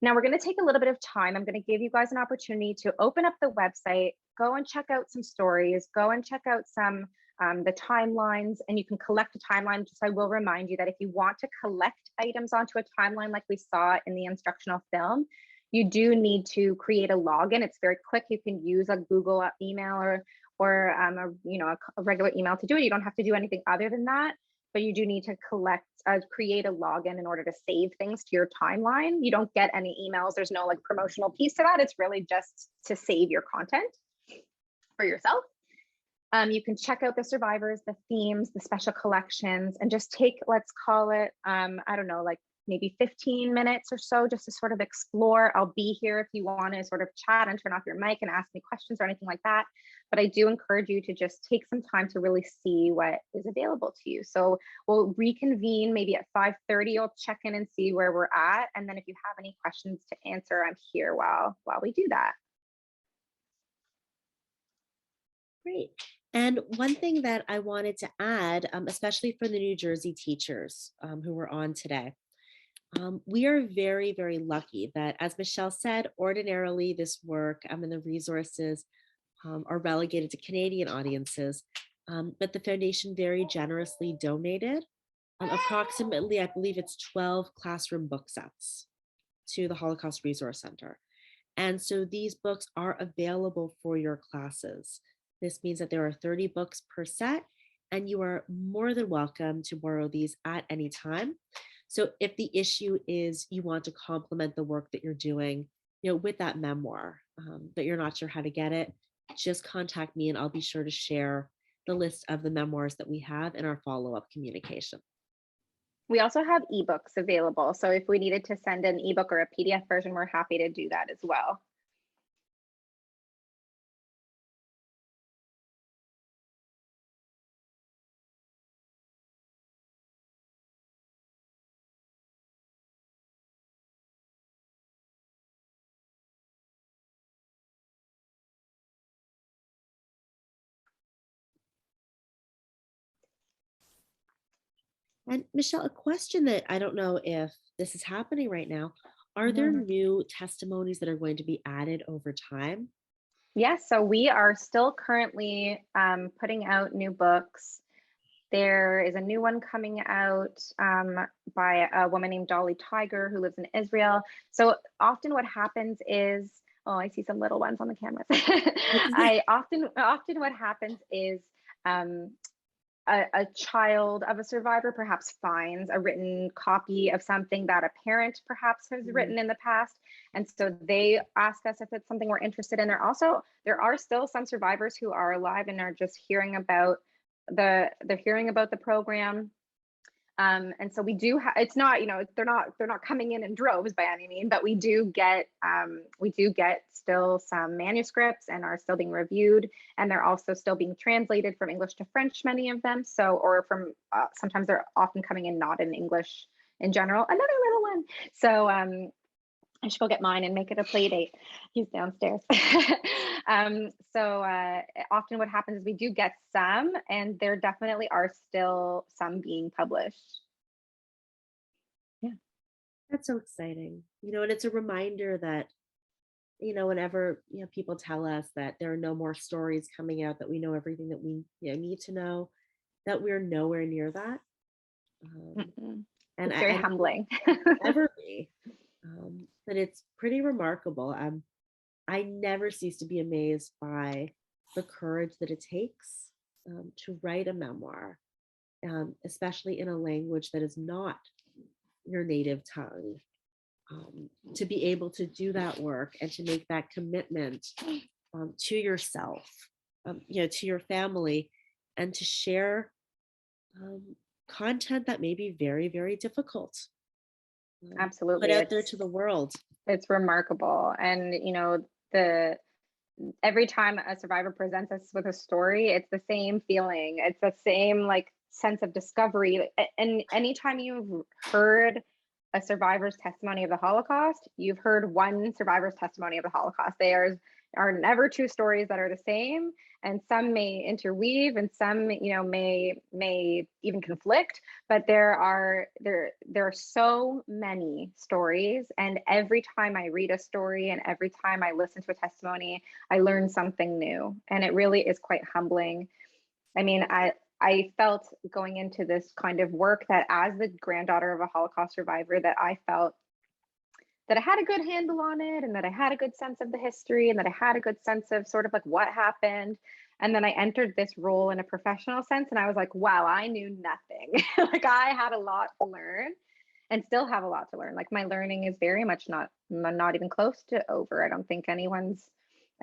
Now we're going to take a little bit of time. I'm going to give you guys an opportunity to open up the website, go and check out some stories, go and check out some the timelines, and you can collect a timeline. Just I will remind you that if you want to collect items onto a timeline like we saw in the instructional film, you do need to create a login. It's very quick. You can use a Google email or a regular email to do it. You don't have to do anything other than that, but you do need to create a login in order to save things to your timeline. You don't get any emails. There's no like promotional piece to that. It's really just to save your content for yourself. You can check out the survivors, the themes, the special collections, and just take, let's call it, I don't know, like maybe 15 minutes or so just to sort of explore. I'll be here if you want to sort of chat and turn off your mic and ask me questions or anything like that. But I do encourage you to just take some time to really see what is available to you. So we'll reconvene maybe at 5:30. I'll check in and see where we're at. And then if you have any questions to answer, I'm here while we do that. Great. And one thing that I wanted to add, especially for the New Jersey teachers who were on today, we are very, very lucky that, as Michelle said, ordinarily this work and the resources are relegated to Canadian audiences, but the foundation very generously donated approximately, I believe it's 12 classroom book sets to the Holocaust Resource Center. And so these books are available for your classes. This means that there are 30 books per set, and you are more than welcome to borrow these at any time. So if the issue is you want to complement the work that you're doing, with that memoir, but you're not sure how to get it, just contact me and I'll be sure to share the list of the memoirs that we have in our follow-up communication. We also have ebooks available. So if we needed to send an ebook or a PDF version, we're happy to do that as well. And Michelle, a question that I don't know if this is happening right now. Are there new testimonies that are going to be added over time? Yes, so we are still currently putting out new books. There is a new one coming out by a woman named Dolly Tiger who lives in Israel. So often what happens is, oh, I see some little ones on the cameras. Often what happens is a child of a survivor perhaps finds a written copy of something that a parent perhaps has written in the past. And so they ask us if it's something we're interested in. There are still some survivors who are alive and are just hearing about they're hearing about the program. And so we do it's not, they're not coming in droves by any means, but we do get still some manuscripts and are still being reviewed, and they're also still being translated from English to French, many of them. So, or from sometimes they're often coming in not in English in general. Another little one. So I should go get mine and make it a play date. He's downstairs. Often what happens is we do get some, and there definitely are still some being published. Yeah. That's so exciting. And it's a reminder that, whenever, people tell us that there are no more stories coming out, that we know everything that we need to know, that we're nowhere near that. And it's very humbling. Ever be. But it's pretty remarkable. I never cease to be amazed by the courage that it takes to write a memoir, especially in a language that is not your native tongue. To be able to do that work and to make that commitment to yourself, to your family, and to share content that may be very, very difficult. Put Absolutely. out there to the world. It's remarkable. And, the every time a survivor presents us with a story, it's the same feeling. It's the same like sense of discovery. And anytime you've heard a survivor's testimony of the Holocaust, you've heard one survivor's testimony of the Holocaust. Are never two stories that are the same, and some may interweave, and some, may even conflict. But there are so many stories, and every time I read a story and every time I listen to a testimony, I learn something new, and it really is quite humbling. I mean, I felt going into this kind of work that as the granddaughter of a Holocaust survivor, that I felt that I had a good handle on it, and that I had a good sense of the history, and that I had a good sense of sort of like what happened. And then I entered this role in a professional sense, and I was like, wow, I knew nothing. Like I had a lot to learn and still have a lot to learn. Like my learning is very much not even close to over. I don't think anyone's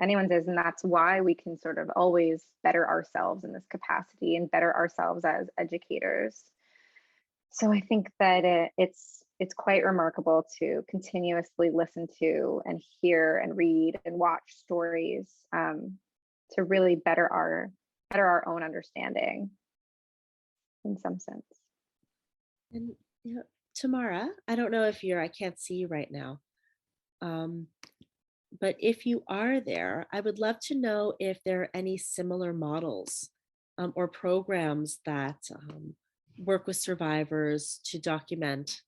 is, and that's why we can sort of always better ourselves in this capacity and better ourselves as educators. So I think that it's quite remarkable to continuously listen to and hear and read and watch stories, to really better our own understanding in some sense. And Tamara, I don't know if I can't see you right now. But if you are there, I would love to know if there are any similar models or programs that work with survivors to document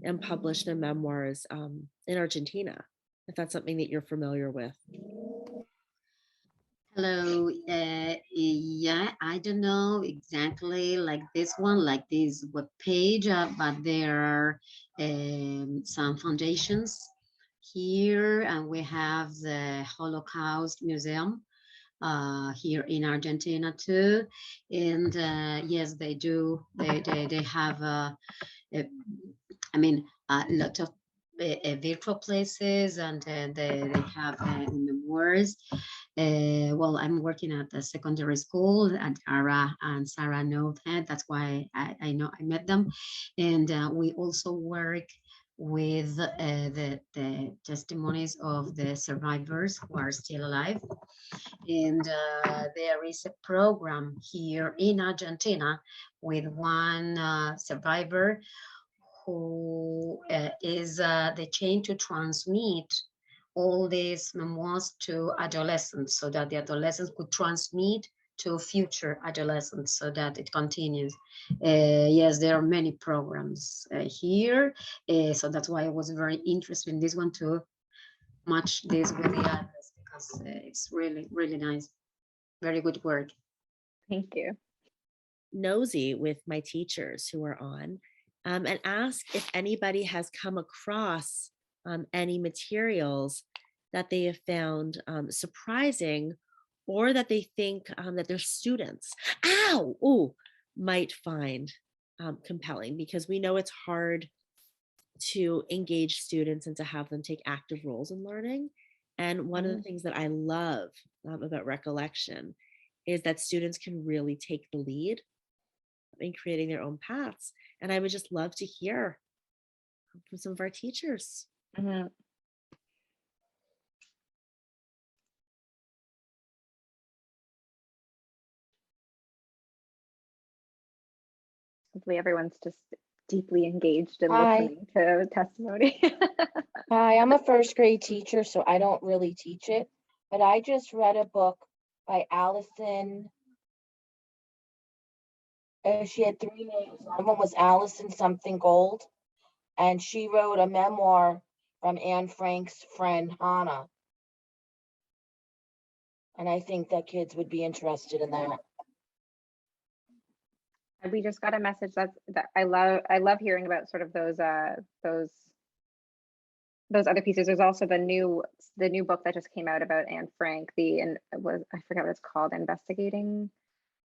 and publish their memoirs in Argentina, if that's something that you're familiar with. Hello. Yeah, I don't know exactly like this one, like this web page, but there are some foundations here, and we have the Holocaust Museum here in Argentina too. And yes, they do. They have I mean, a lot of virtual places, and they have memoirs. Well, I'm working at the secondary school, and Ara and Sarah know that. That's why I know I met them. And we also work with the testimonies of the survivors who are still alive. And there is a program here in Argentina with one survivor who is the chain to transmit all these memoirs to adolescents, so that the adolescents could transmit to future adolescents, so that it continues. Yes, there are many programs here, so that's why I was very interested in this one to match this with the others, because it's really, really nice. Very good work. Thank you. Nosy with my teachers who are on, and ask if anybody has come across any materials that they have found surprising, or that they think that their students might find compelling, because we know it's hard to engage students and to have them take active roles in learning. And one of the things that I love about recollection is that students can really take the lead in creating their own paths. And I would just love to hear from some of our teachers. Mm-hmm. Hopefully everyone's just deeply engaged in listening to testimony. Hi, I'm a first grade teacher, so I don't really teach it, but I just read a book by Allison. She had 3 names. One of them was Allison something Gold, and she wrote a memoir from Anne Frank's friend Hannah. And I think that kids would be interested in that. We just got a message that I love hearing about sort of those those other pieces. There's also the new book that just came out about Anne Frank. I forget what it's called. Investigating.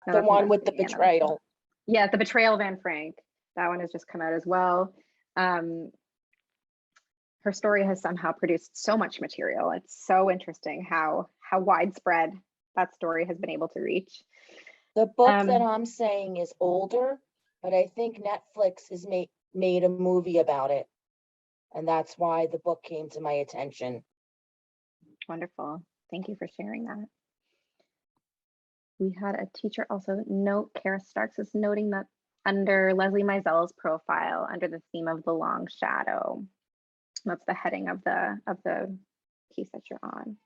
No, The that's one with the Investigating Anna. betrayal. Yeah, the betrayal of Anne Frank. That one has just come out as well. Her story has somehow produced so much material. It's so interesting how widespread that story has been able to reach. The book that I'm saying is older, but I think Netflix has made a movie about it. And that's why the book came to my attention. Wonderful. Thank you for sharing that. We had a teacher also note, Kara Starks is noting that under Leslie Meisel's profile, under the theme of the long shadow. That's the heading of the piece that you're on.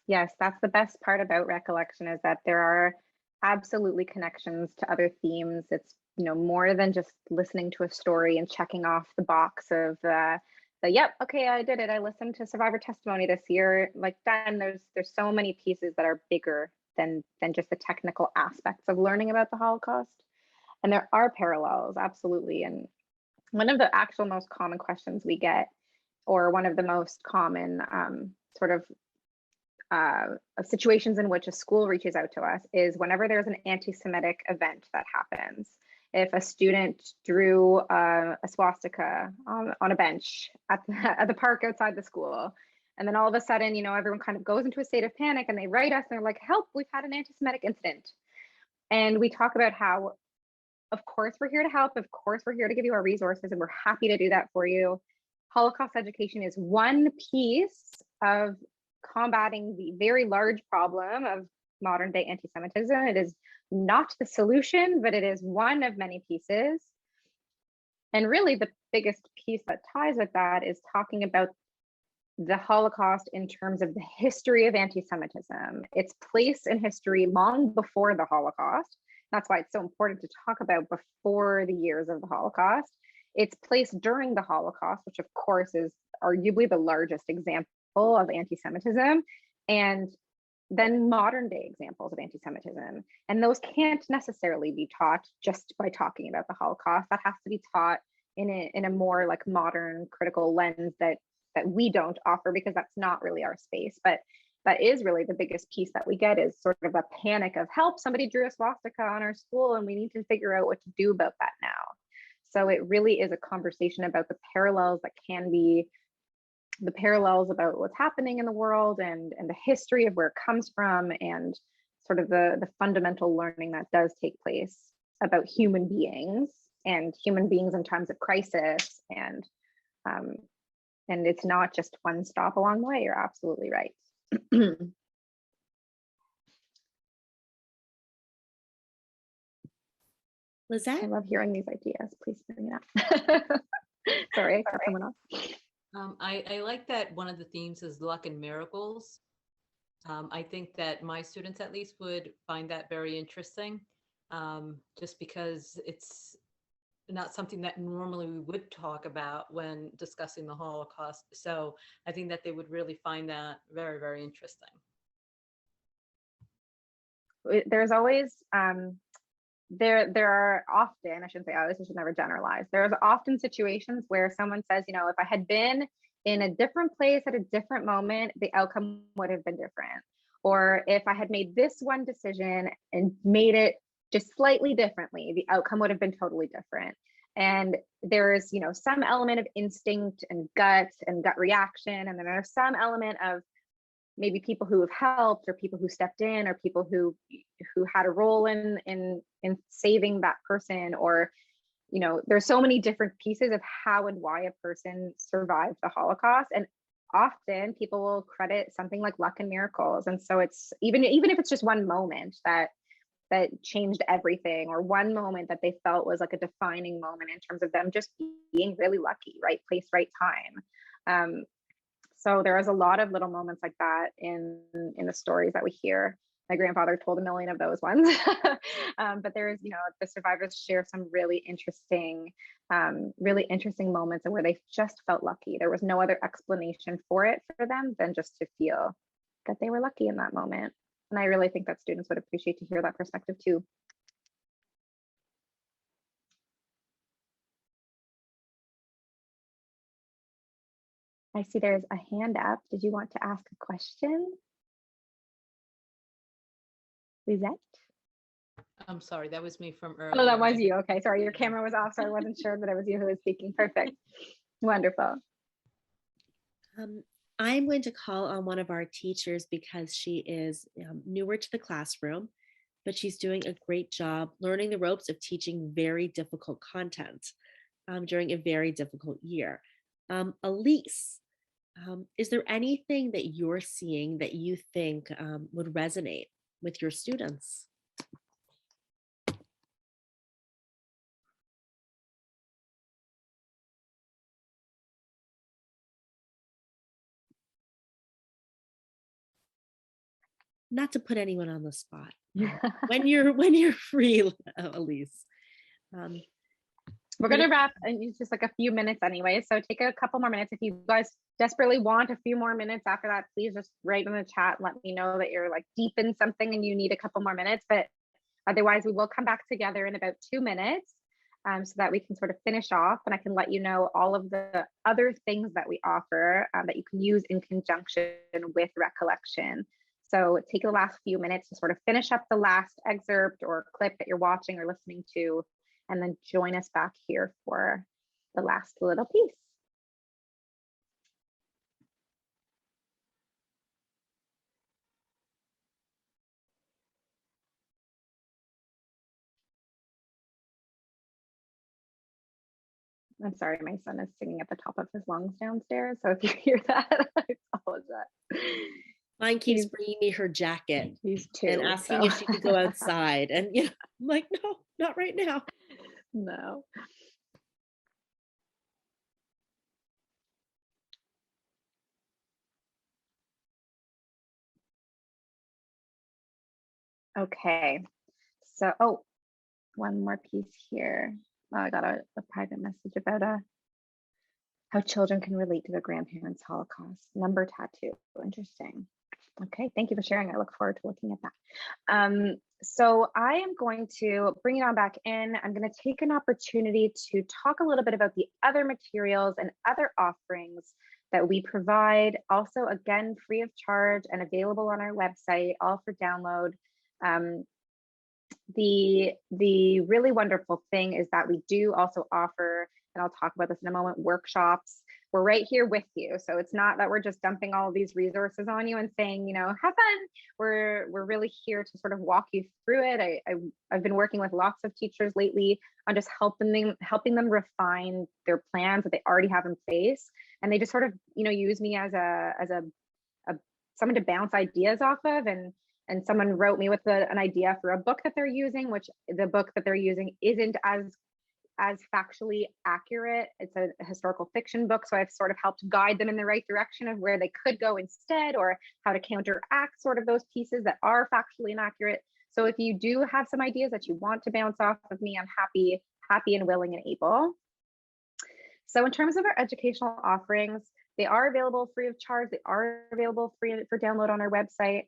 Yes, that's the best part about recollection, is that there are absolutely connections to other themes. It's, you know, more than just listening to a story and checking off the box of yep, okay, I did it. I listened to survivor testimony this year. Like, then there's so many pieces that are bigger than just the technical aspects of learning about the Holocaust. And there are parallels, absolutely. And one of the actual most common questions we get, or one of the most common situations in which a school reaches out to us, is whenever there's an anti-Semitic event that happens. If a student drew a swastika on a bench at the park outside the school, and then all of a sudden, you know, everyone kind of goes into a state of panic and they write us and they're like, help, we've had an anti-Semitic incident. And we talk about how, of course, we're here to help. Of course, we're here to give you our resources, and we're happy to do that for you. Holocaust education is one piece of combating the very large problem of modern day anti-Semitism. It is not the solution, but it is one of many pieces. And really the biggest piece that ties with that is talking about the Holocaust in terms of the history of anti-Semitism, its place in history long before the Holocaust. That's why it's so important to talk about before the years of the Holocaust, its place during the Holocaust, which of course is arguably the largest example of anti-Semitism, and then modern day examples of anti-Semitism. And those can't necessarily be taught just by talking about the Holocaust. That has to be taught in a more like modern critical lens that we don't offer, because that's not really our space. But that is really the biggest piece that we get, is sort of a panic of help, somebody drew a swastika on our school and we need to figure out what to do about that now. So it really is a conversation about the parallels that can be, the parallels about what's happening in the world and the history of where it comes from, and sort of the fundamental learning that does take place about human beings and human beings in times of crisis. And it's not just one stop along the way. You're absolutely right. Lizette? I love hearing these ideas. Please bring it up. Sorry, I cut someone off. I like that one of the themes is luck and miracles. I think that my students at least would find that very interesting, just because it's not something that normally we would talk about when discussing the Holocaust. So I think that they would really find that very, very interesting. There's always, there are often, I shouldn't say always, I should never generalize. There's often situations where someone says, you know, if I had been in a different place at a different moment, the outcome would have been different. Or if I had made this one decision and made it just slightly differently, the outcome would have been totally different. And there's, you know, some element of instinct and gut reaction. And then there's some element of maybe people who have helped, or people who stepped in, or people who had a role in saving that person. Or, you know, there's so many different pieces of how and why a person survived the Holocaust. And often people will credit something like luck and miracles. And so it's even if it's just one moment that changed everything, or one moment that they felt was like a defining moment in terms of them just being really lucky, right place, right time. So there is a lot of little moments like that in the stories that we hear. My grandfather told a million of those ones. But there's, you know, the survivors share some really interesting moments and where they just felt lucky. There was no other explanation for it for them than just to feel that they were lucky in that moment. And I really think that students would appreciate to hear that perspective too. I see there's a hand up. Did you want to ask a question? Lisette? I'm sorry, that was me from Oh, earlier. that was you. Okay, sorry, your camera was off, so I wasn't sure that it was you who was speaking. Perfect. Wonderful. I'm going to call on one of our teachers because she is newer to the classroom, but she's doing a great job learning the ropes of teaching very difficult content during a very difficult year. Elise, is there anything that you're seeing that you think would resonate with your students? Not to put anyone on the spot. When you're free, Elise. We're going to wrap in just like a few minutes anyway. So take a couple more minutes. If you guys desperately want a few more minutes after that, please just write in the chat. Let me know that you're like deep in something and you need a couple more minutes. But otherwise, we will come back together in about 2 minutes so that we can sort of finish off. And I can let you know all of the other things that we offer that you can use in conjunction with recollection. So take the last few minutes to sort of finish up the last excerpt or clip that you're watching or listening to, and then join us back here for the last little piece. I'm sorry, my son is singing at the top of his lungs downstairs. So if you hear that, I apologize. Mine keeps bringing me her jacket and asking so. if she could go outside. And I'm like, no, not right now. No. Okay. So, one more piece here. Oh, I got a private message about how children can relate to their grandparents' Holocaust. Number tattoo. Interesting. Okay, thank you for sharing. I look forward to looking at that. So I am going to bring it on back in. I'm going to take an opportunity to talk a little bit about the other materials and other offerings that we provide. Also, again, free of charge and available on our website, all for download. The really wonderful thing is that we do also offer, and I'll talk about this in a moment, workshops. We're right here with you. So it's not that we're just dumping all of these resources on you and saying, have fun. We're really here to sort of walk you through it. I've been working with lots of teachers lately on just helping them refine their plans that they already have in place. And they just sort of, use me as someone to bounce ideas off of. And someone wrote me with an idea for a book that they're using, which the book that they're using isn't as factually accurate. It's a historical fiction book. So I've sort of helped guide them in the right direction of where they could go instead, or how to counteract sort of those pieces that are factually inaccurate. So if you do have some ideas that you want to bounce off of me, I'm happy and willing and able. So in terms of our educational offerings, they are available free of charge. They are available free for download on our website.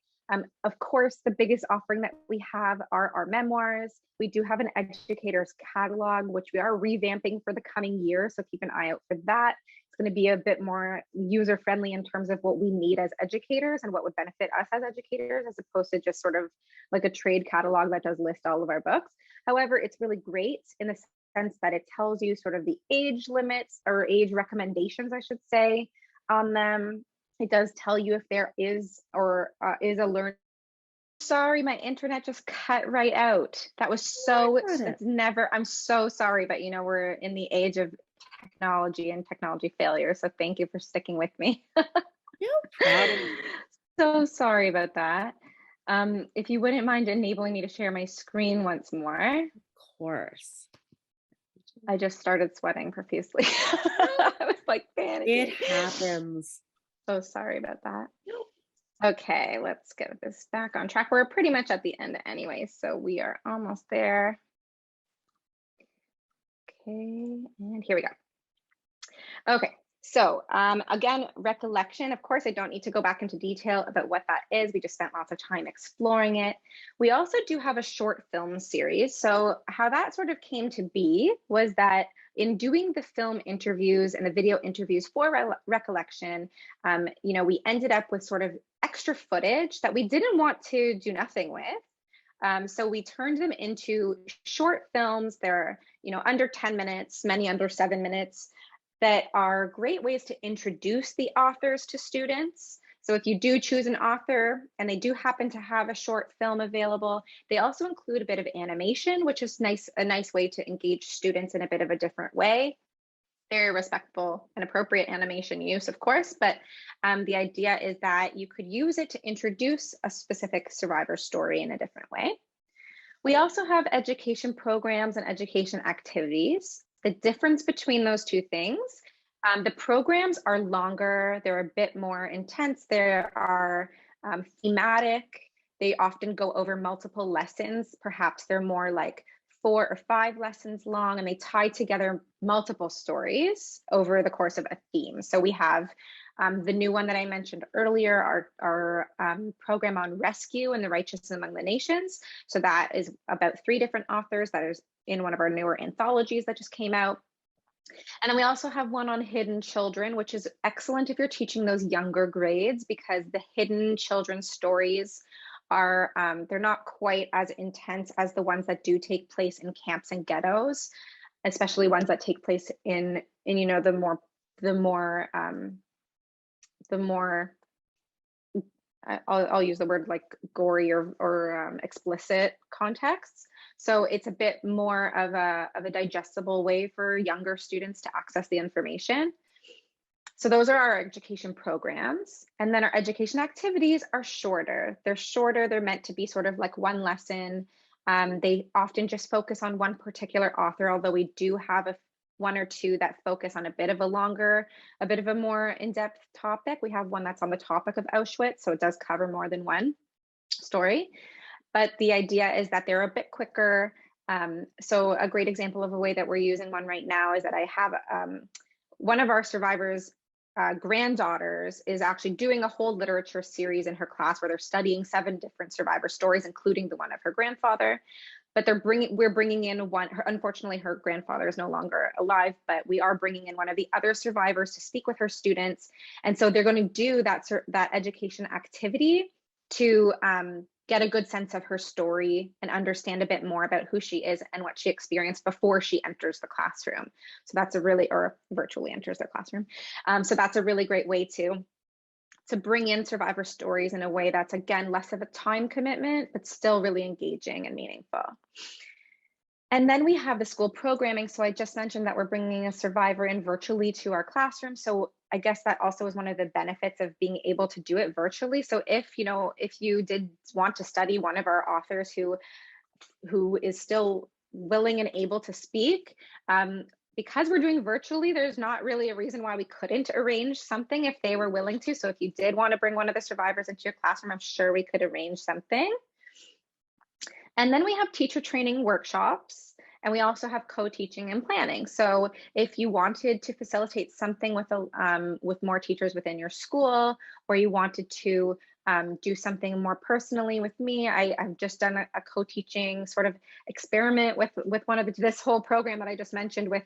Of course, the biggest offering that we have are our memoirs. We do have an educator's catalog, which we are revamping for the coming year. So keep an eye out for that. It's going to be a bit more user-friendly in terms of what we need as educators and what would benefit us as educators, as opposed to just sort of like a trade catalog that does list all of our books. However, it's really great in the sense that it tells you sort of the age limits or age recommendations, I should say, on them. It does tell you if there is or is a learn. Sorry, my internet just cut right out. That was it's never, I'm so sorry, but we're in the age of technology and technology failure. So thank you for sticking with me. No problem. So sorry about that. If you wouldn't mind enabling me to share my screen once more. Of course. I just started sweating profusely. I was like panicking. It happens. So sorry about that. Okay, let's get this back on track. We're pretty much at the end anyway, so we are almost there. Okay, and here we go. Okay, So again, recollection, of course, I don't need to go back into detail about what that is. We just spent lots of time exploring it. We also do have a short film series. So how that sort of came to be was that in doing the film interviews and the video interviews for recollection, we ended up with sort of extra footage that we didn't want to do nothing with. So we turned them into short films. They're, under 10 minutes, many under 7 minutes, that are great ways to introduce the authors to students. So if you do choose an author and they do happen to have a short film available, they also include a bit of animation, which is a nice way to engage students in a bit of a different way. Very respectful and appropriate animation use, of course, but the idea is that you could use it to introduce a specific survivor story in a different way. We also have education programs and education activities. The difference between those two things, the programs are longer, they're a bit more intense, they are thematic, they often go over multiple lessons, perhaps they're more like 4 or 5 lessons long, and they tie together multiple stories over the course of a theme. So we have the new one that I mentioned earlier, our program on rescue and the righteous among the nations. So that is about 3 different authors that is in one of our newer anthologies that just came out. And then we also have one on hidden children, which is excellent if you're teaching those younger grades, because the hidden children's stories are, they're not quite as intense as the ones that do take place in camps and ghettos, especially ones that take place in the more I'll use the word like gory or explicit contexts. So it's a bit more of a digestible way for younger students to access the information. So those are our education programs. And then our education activities are shorter. They're meant to be sort of like one lesson. They often just focus on one particular author, although we do have 1 or 2 that focus on a bit of a more in-depth topic. We have one that's on the topic of Auschwitz, so it does cover more than one story. But the idea is that they're a bit quicker. So a great example of a way that we're using one right now is that I have one of our survivors' granddaughters is actually doing a whole literature series in her class where they're studying 7 different survivor stories, including the one of her grandfather. But we're bringing in one. Unfortunately, her grandfather is no longer alive, but we are bringing in one of the other survivors to speak with her students. And so they're going to do that education activity to get a good sense of her story and understand a bit more about who she is and what she experienced before she enters the classroom. So that's or virtually enters their classroom. So that's a really great way to bring in survivor stories in a way that's, again, less of a time commitment, but still really engaging and meaningful. And then we have the school programming. So I just mentioned that we're bringing a survivor in virtually to our classroom. So I guess that also is one of the benefits of being able to do it virtually. So if you did want to study one of our authors who is still willing and able to speak, because we're doing virtually, there's not really a reason why we couldn't arrange something if they were willing to. So if you did want to bring one of the survivors into your classroom, I'm sure we could arrange something. And then we have teacher training workshops, and we also have co-teaching and planning. So if you wanted to facilitate something with more teachers within your school, or you wanted to do something more personally with me, I've just done a co-teaching sort of experiment with one of this whole program that I just mentioned with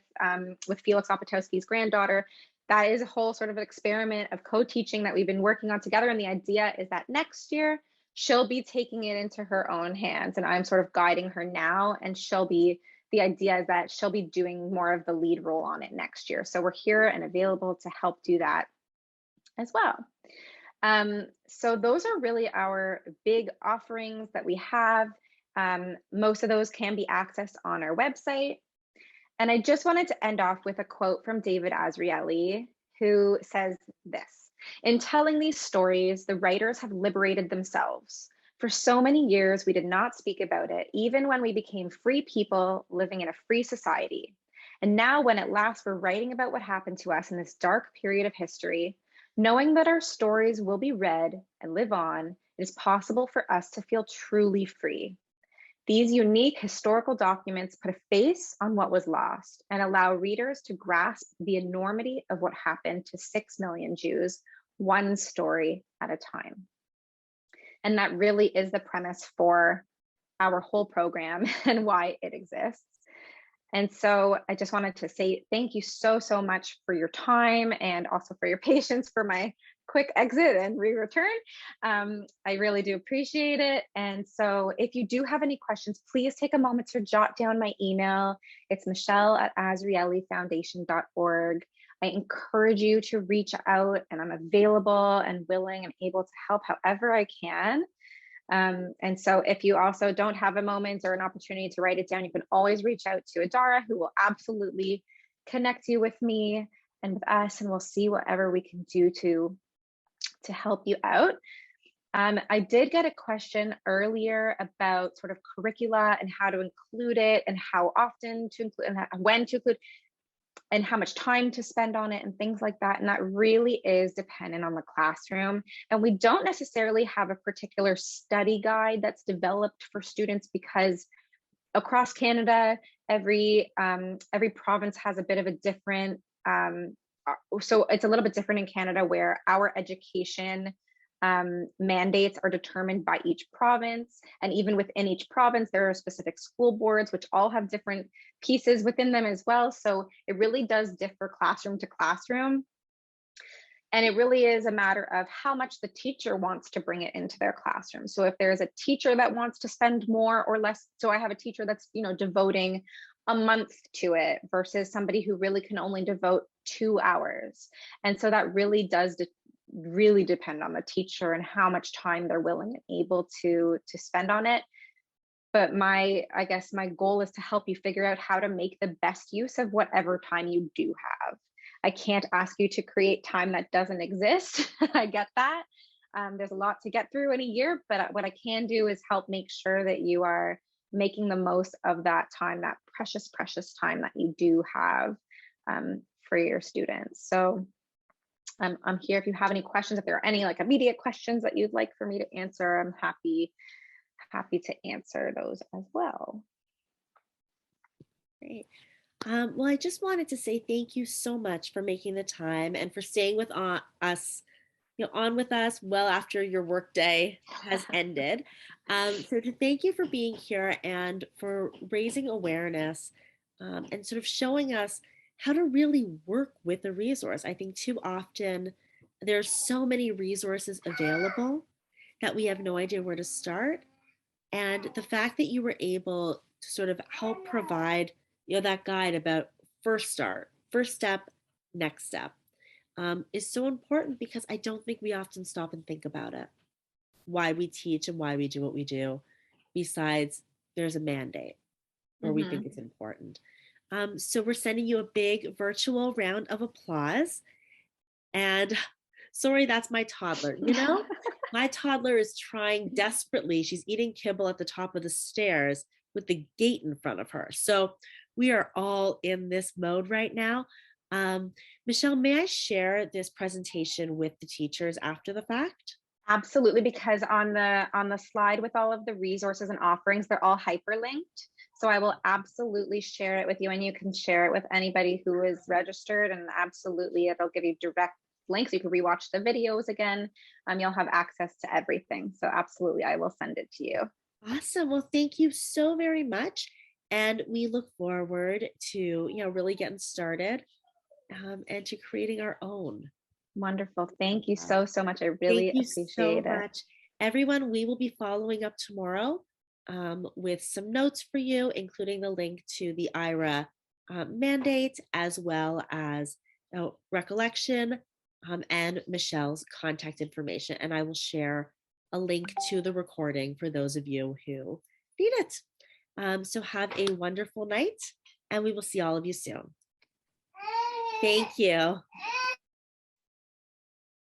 Felix Opatowski's granddaughter. That is a whole sort of experiment of co-teaching that we've been working on together. And the idea is that next year, she'll be taking it into her own hands, and I'm sort of guiding her now, and the idea is that she'll be doing more of the lead role on it next year. So we're here and available to help do that as well. So those are really our big offerings that we have. Most of those can be accessed on our website. And I just wanted to end off with a quote from David Azrieli, who says this: "In telling these stories, the writers have liberated themselves. For so many years, we did not speak about it, even when we became free people living in a free society. And now, when at last we're writing about what happened to us in this dark period of history, knowing that our stories will be read and live on, it is possible for us to feel truly free. These unique historical documents put a face on what was lost and allow readers to grasp the enormity of what happened to 6 million Jews, one story at a time. And that really is the premise for our whole program and why it exists. And so I just wanted to say thank you so, so much for your time and also for your patience for my quick exit and return. I really do appreciate it. And so if you do have any questions, please take a moment to jot down my email. It's michelle@azrielifoundation.org. I encourage you to reach out, and I'm available and willing and able to help however I can. And so if you also don't have a moment or an opportunity to write it down, you can always reach out to Adara, who will absolutely connect you with me and with us, and we'll see whatever we can do to help you out. I did get a question earlier about sort of curricula and how to include it and how often to include and when to include and how much time to spend on it and things like that. And that really is dependent on the classroom. And we don't necessarily have a particular study guide that's developed for students because across Canada, every province has a bit of a different, so it's a little bit different in Canada where our education mandates are determined by each province. And even within each province, there are specific school boards, which all have different pieces within them as well. So it really does differ classroom to classroom. And it really is a matter of how much the teacher wants to bring it into their classroom. So if there's a teacher that wants to spend more or less, so I have a teacher that's, devoting a month to it versus somebody who really can only devote 2 hours. And so that really does really depend on the teacher and how much time they're willing and able to spend on it. But I guess my goal is to help you figure out how to make the best use of whatever time you do have. I can't ask you to create time that doesn't exist. I get that. There's a lot to get through in a year, but what I can do is help make sure that you are making the most of that time, that precious, precious time that you do have for your students. So I'm here if you have any questions. If there are any immediate questions that you'd like for me to answer, I'm happy to answer those as well. Great. Well, I just wanted to say thank you so much for making the time and for staying with us, on with us well after your workday has ended. So to thank you for being here and for raising awareness and sort of showing us how to really work with a resource. I think too often there's so many resources available that we have no idea where to start. And the fact that you were able to sort of help provide, that guide about first step, next step, is so important because I don't think we often stop and think about it, why we teach and why we do what we do, besides there's a mandate or we think it's important. So we're sending you a big virtual round of applause. And sorry, that's my toddler. My toddler is trying desperately. She's eating kibble at the top of the stairs with the gate in front of her. So we are all in this mode right now. Michelle, may I share this presentation with the teachers after the fact? Absolutely, because on the slide with all of the resources and offerings, they're all hyperlinked. So I will absolutely share it with you, and you can share it with anybody who is registered, and absolutely it'll give you direct links. You can rewatch the videos again. You'll have access to everything. So absolutely, I will send it to you. Awesome. Well, thank you so very much. And we look forward to, really getting started and to creating our own. Wonderful. Thank you so, so much. I really appreciate it. Everyone, we will be following up tomorrow with some notes for you, including the link to the IRA mandate, as well as recollection and Michelle's contact information. And I will share a link to the recording for those of you who need it. So have a wonderful night, and we will see all of you soon. Thank you.